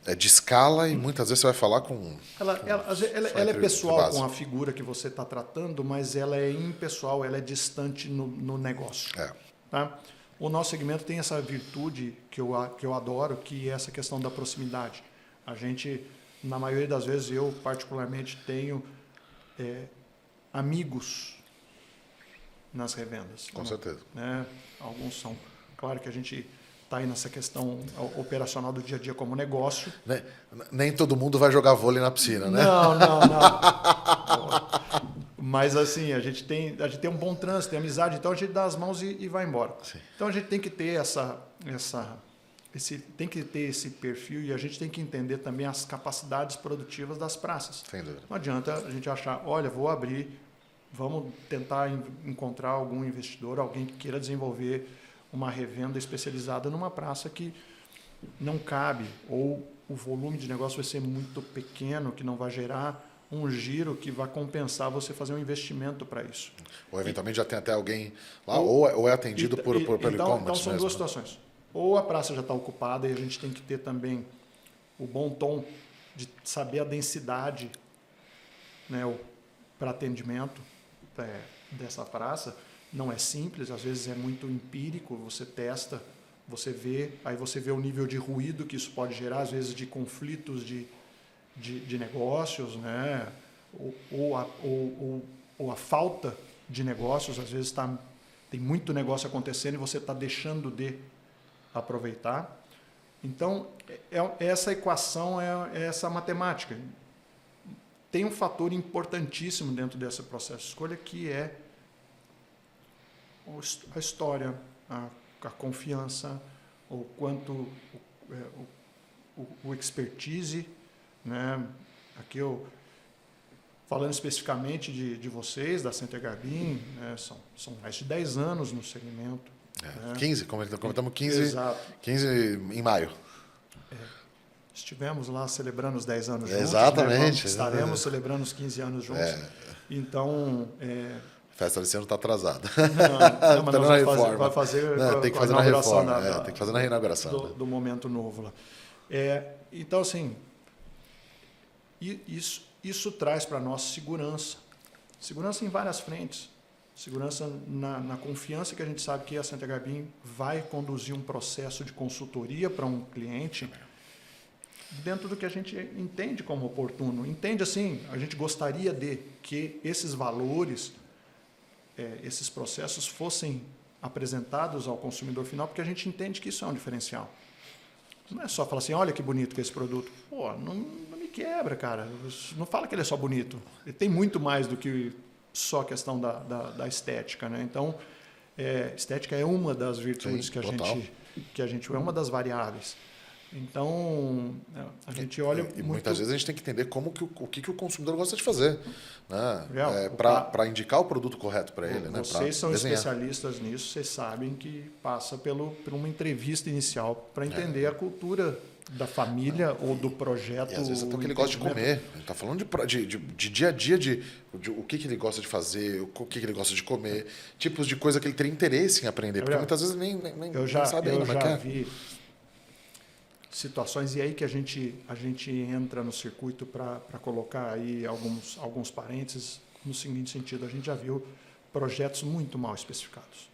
Speaker 1: é de escala e muitas vezes você vai falar com...
Speaker 2: Ela é pessoal com a figura que você está tratando, mas ela é impessoal, ela é distante no negócio. Tá? O nosso segmento tem essa virtude que eu adoro, que é essa questão da proximidade. A gente, na maioria das vezes, eu particularmente tenho amigos nas revendas.
Speaker 1: Com certeza.
Speaker 2: Né? Alguns são. Claro que a gente está aí nessa questão operacional do dia a dia como negócio.
Speaker 1: Nem todo mundo vai jogar vôlei na piscina, né?
Speaker 2: Não. Mas assim, a gente tem um bom trânsito, tem amizade, então a gente dá as mãos e vai embora.
Speaker 1: Sim.
Speaker 2: Então a gente tem que ter tem que ter esse perfil e a gente tem que entender também as capacidades produtivas das praças.
Speaker 1: Sem dúvida.
Speaker 2: Não adianta a gente achar, olha, vou abrir, vamos tentar encontrar algum investidor, alguém que queira desenvolver uma revenda especializada numa praça que não cabe, ou o volume de negócio vai ser muito pequeno, que não vai gerar um giro que vai compensar você fazer um investimento para isso.
Speaker 1: Ou eventualmente já tem até alguém lá, ou é atendido pelo
Speaker 2: então
Speaker 1: e-commerce
Speaker 2: são
Speaker 1: mesmo.
Speaker 2: duas situações. Ou a praça já está ocupada e a gente tem que ter também o bom tom de saber a densidade, né, para atendimento dessa praça. Não é simples, às vezes é muito empírico, você testa, você vê, aí você vê o nível de ruído que isso pode gerar, às vezes de conflitos de negócios, né? ou a falta de negócios, às vezes tem muito negócio acontecendo e você está deixando de aproveitar. Então, essa equação é essa matemática. Tem um fator importantíssimo dentro desse processo de escolha que é a história, a confiança, o quanto o expertise, né? Aqui falando especificamente de vocês, da Center Garbim, né? São mais de 10 anos no segmento. Né?
Speaker 1: 15, comentamos 15,
Speaker 2: Exato.
Speaker 1: 15 em maio.
Speaker 2: Estivemos lá celebrando os 10 anos juntos.
Speaker 1: Exatamente.
Speaker 2: Né? Estaremos celebrando os 15 anos juntos. Então...
Speaker 1: A festa desse ano está atrasada.
Speaker 2: Não, mas nós vamos fazer
Speaker 1: tem que fazer na reforma. Tem que fazer na reinauguração.
Speaker 2: Do momento novo lá. Então, assim, isso traz para nós segurança. Segurança em várias frentes. Segurança na confiança que a gente sabe que a Center Garbim vai conduzir um processo de consultoria para um cliente dentro do que a gente entende como oportuno. Entende assim, a gente gostaria de que esses valores, esses processos fossem apresentados ao consumidor final, porque a gente entende que isso é um diferencial. Não é só falar assim, olha que bonito que é esse produto. Pô, não me quebra, cara. Não fala que ele é só bonito. Ele tem muito mais do que só a questão da estética, né? Então, estética é uma das virtudes. Sim, que a gente é uma das variáveis. Então, a gente olha
Speaker 1: e muitas vezes a gente tem que entender o que o consumidor gosta de fazer, né? Para indicar o produto correto para ele.
Speaker 2: Vocês são especialistas nisso, vocês sabem que passa por uma entrevista inicial para entender a cultura da família ou do projeto.
Speaker 1: E às vezes até o que ele gosta de comer. A gente está falando de dia a dia, de o que ele gosta de fazer, o que ele gosta de comer, tipos de coisa que ele teria interesse em aprender, porque muitas vezes nem sabe ainda.
Speaker 2: Eu já vi situações, e aí que a gente entra no circuito para colocar aí alguns parênteses no seguinte sentido: a gente já viu projetos muito mal especificados.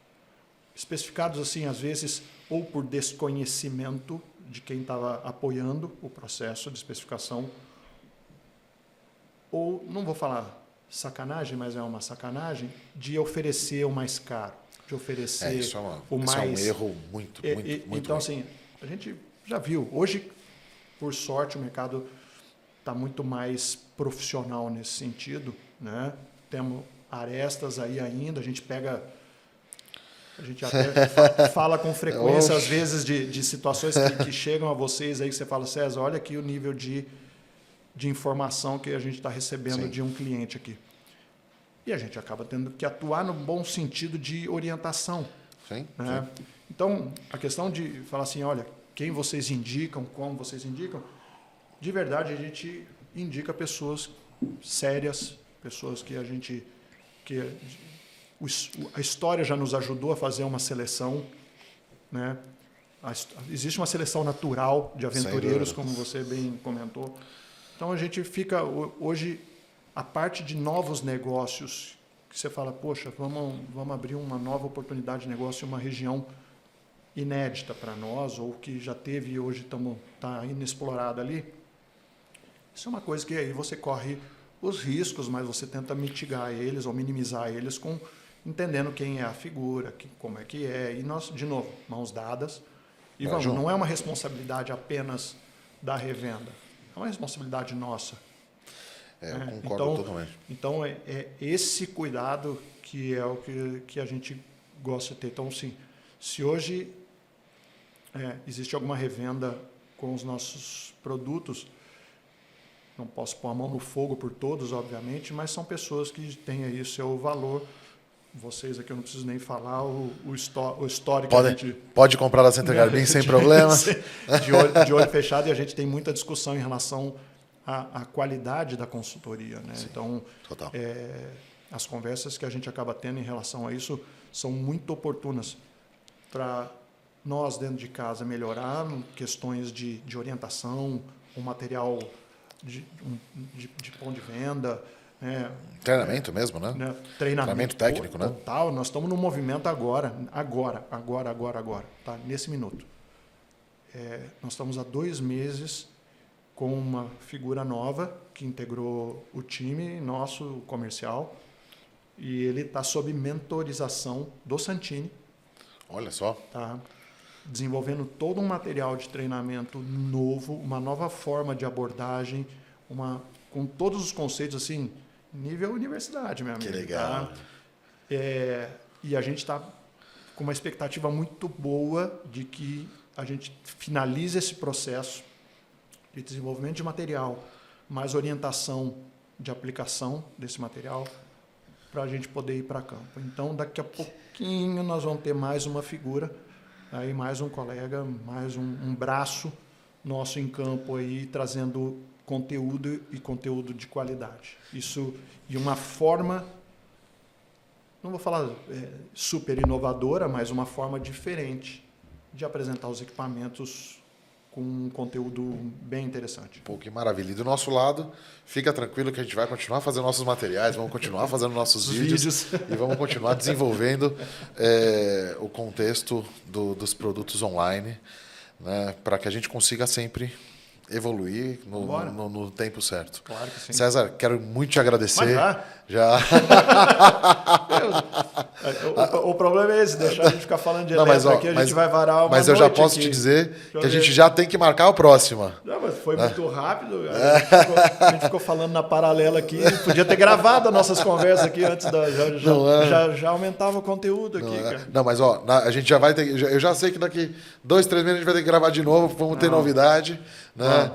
Speaker 2: Especificados, assim, às vezes, ou por desconhecimento de quem estava apoiando o processo de especificação, ou, não vou falar sacanagem, mas é uma sacanagem, de oferecer o mais caro, de oferecer o mais...
Speaker 1: Isso é um erro muito
Speaker 2: Então,
Speaker 1: ruim.
Speaker 2: assim, a gente já viu. Hoje, por sorte, o mercado está muito mais profissional nesse sentido, né? Temos arestas aí ainda, a gente até fala com frequência, às vezes, de situações que chegam a vocês aí, que você fala, César, olha aqui o nível de informação que a gente está recebendo. Sim. De um cliente aqui. E a gente acaba tendo que atuar no bom sentido de orientação.
Speaker 1: Sim,
Speaker 2: né?
Speaker 1: sim.
Speaker 2: Então, a questão de falar assim, olha, quem vocês indicam, como vocês indicam, de verdade a gente indica pessoas sérias, pessoas que a história já nos ajudou a fazer uma seleção, né? Existe uma seleção natural de aventureiros, como você bem comentou. Então a gente fica hoje a parte de novos negócios que você fala, poxa, vamos abrir uma nova oportunidade de negócio em uma região inédita para nós, ou que já teve e hoje está inexplorada ali. Isso é uma coisa que aí você corre os riscos, mas você tenta mitigar eles ou minimizar eles entendendo quem é a figura, como é que é. E nós, de novo, mãos dadas. E não é uma responsabilidade apenas da revenda, é uma responsabilidade nossa.
Speaker 1: Eu concordo totalmente.
Speaker 2: Então, é esse cuidado que é o que a gente gosta de ter. Então, sim, se hoje existe alguma revenda com os nossos produtos, não posso pôr a mão no fogo por todos, obviamente, mas são pessoas que têm aí o seu valor. Vocês aqui eu não preciso nem falar o histórico.
Speaker 1: Pode comprar da Center Garbim sem problema.
Speaker 2: De olho fechado, e a gente tem muita discussão em relação à qualidade da consultoria. Né?
Speaker 1: Sim,
Speaker 2: então,
Speaker 1: total.
Speaker 2: As conversas que a gente acaba tendo em relação a isso são muito oportunas para nós, dentro de casa, melhorar questões de orientação, um material de ponto de venda.
Speaker 1: Treinamento mesmo, né? Treinamento técnico, né?
Speaker 2: Total. Nós estamos no movimento agora, tá? Nesse minuto. Nós estamos há 2 meses com uma figura nova que integrou o time nosso comercial, e ele está sob mentorização do Santini.
Speaker 1: Olha só.
Speaker 2: Tá? Desenvolvendo todo um material de treinamento novo, uma nova forma de abordagem, com todos os conceitos assim, nível universidade, meu amigo.
Speaker 1: Que legal.
Speaker 2: Tá? E a gente está com uma expectativa muito boa de que a gente finalize esse processo de desenvolvimento de material, mais orientação de aplicação desse material, para a gente poder ir para campo. Então, daqui a pouquinho nós vamos ter mais uma figura, aí mais um colega, mais um braço nosso em campo aí, trazendo conteúdo e conteúdo de qualidade. Isso e uma forma, não vou falar super inovadora, mas uma forma diferente de apresentar os equipamentos com um conteúdo bem interessante.
Speaker 1: Pô, que maravilha. E do nosso lado, fica tranquilo que a gente vai continuar fazendo nossos materiais, vamos continuar fazendo nossos vídeos e vamos continuar desenvolvendo o contexto dos produtos online, para que a gente consiga sempre evoluir no tempo certo.
Speaker 2: Claro que sim.
Speaker 1: César, quero muito te agradecer.
Speaker 2: Mas
Speaker 1: já.
Speaker 2: O problema é esse, deixar a gente ficar falando de elétrica aqui, a gente vai varar uma
Speaker 1: Mas eu já posso
Speaker 2: aqui.
Speaker 1: te dizer que a gente já tem que marcar a próxima.
Speaker 2: Não, mas foi muito rápido. A gente ficou falando na paralela aqui. Podia ter gravado as nossas conversas aqui antes já aumentava o conteúdo aqui, cara.
Speaker 1: Não, mas a gente já vai ter. Eu já sei que daqui 2, 3 meses a gente vai ter que gravar de novo, vamos ter novidade. Né?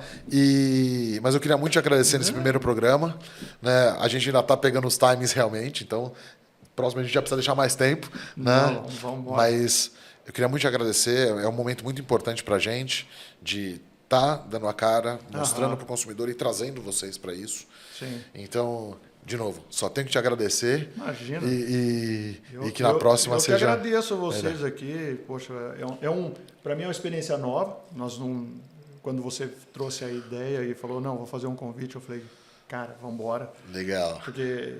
Speaker 1: Mas eu queria muito te agradecer nesse primeiro programa. Né? A gente ainda está pegando os times realmente, então próximo a gente já precisa deixar mais tempo. Né?
Speaker 2: Vamos embora.
Speaker 1: Mas eu queria muito te agradecer. É um momento muito importante para a gente de estar dando a cara, mostrando para o consumidor e trazendo vocês para isso.
Speaker 2: Sim.
Speaker 1: Então, de novo, só tenho que te agradecer.
Speaker 2: Imagina.
Speaker 1: E que na próxima seja.
Speaker 2: Eu que agradeço a vocês aqui. Poxa, para mim é uma experiência nova. Quando você trouxe a ideia e falou, não, vou fazer um convite, eu falei, cara, vamos embora.
Speaker 1: Legal.
Speaker 2: Porque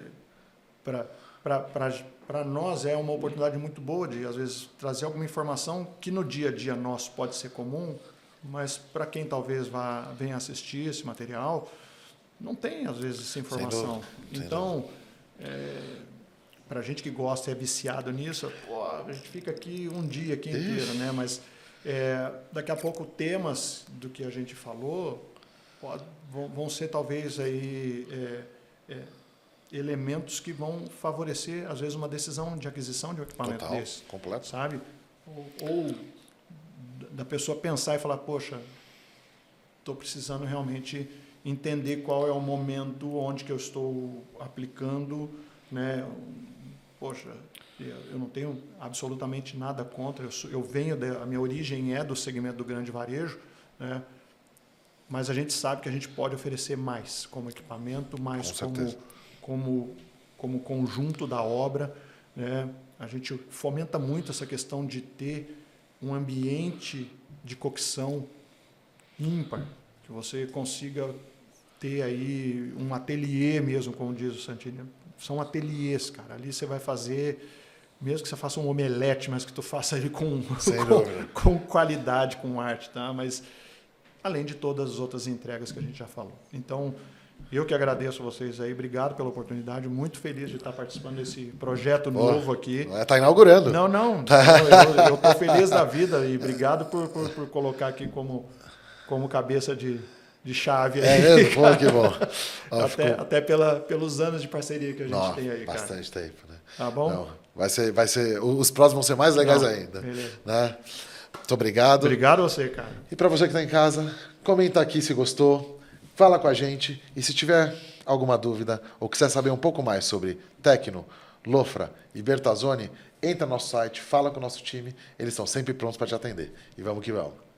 Speaker 2: para nós é uma oportunidade muito boa de, às vezes, trazer alguma informação que no dia a dia nosso pode ser comum, mas para quem talvez venha assistir esse material, não tem, às vezes, essa informação. Então, para a gente que gosta e é viciado nisso, a gente fica aqui um dia aqui inteiro, né? Mas daqui a pouco temas do que a gente falou vão ser talvez aí elementos que vão favorecer às vezes uma decisão de aquisição de um equipamento desse,
Speaker 1: completo,
Speaker 2: sabe? Ou da pessoa pensar e falar, poxa, estou precisando realmente entender qual é o momento onde que eu estou aplicando, né? Poxa, eu não tenho absolutamente nada contra, a minha origem é do segmento do grande varejo, né? Mas a gente sabe que a gente pode oferecer mais como equipamento, mais como conjunto da obra, né? A gente fomenta muito essa questão de ter um ambiente de cocção ímpar, que você consiga ter aí um ateliê mesmo, como diz o Santini. São ateliês, cara. Ali você vai fazer, mesmo que você faça um omelete, mas que tu faça ele com qualidade, com arte, tá? Mas além de todas as outras entregas que a gente já falou. Então, eu que agradeço a vocês aí, obrigado pela oportunidade, muito feliz de estar participando desse projeto novo aqui.
Speaker 1: Está inaugurando.
Speaker 2: Não, eu estou feliz da vida e obrigado por colocar aqui como cabeça de de chave aí.
Speaker 1: É mesmo? Pô, que bom. Ó,
Speaker 2: Até pelos anos de parceria que a gente tem aí, cara.
Speaker 1: Bastante tempo, né?
Speaker 2: Tá bom?
Speaker 1: Não, vai ser, os próximos vão ser mais legais ainda.
Speaker 2: Beleza.
Speaker 1: Né? Muito obrigado.
Speaker 2: Obrigado a você, cara.
Speaker 1: E para você que está em casa, comenta aqui se gostou, fala com a gente e se tiver alguma dúvida ou quiser saber um pouco mais sobre Tecno, Lofra e Bertazzoni, entra no nosso site, fala com o nosso time, eles estão sempre prontos para te atender. E vamos que vamos.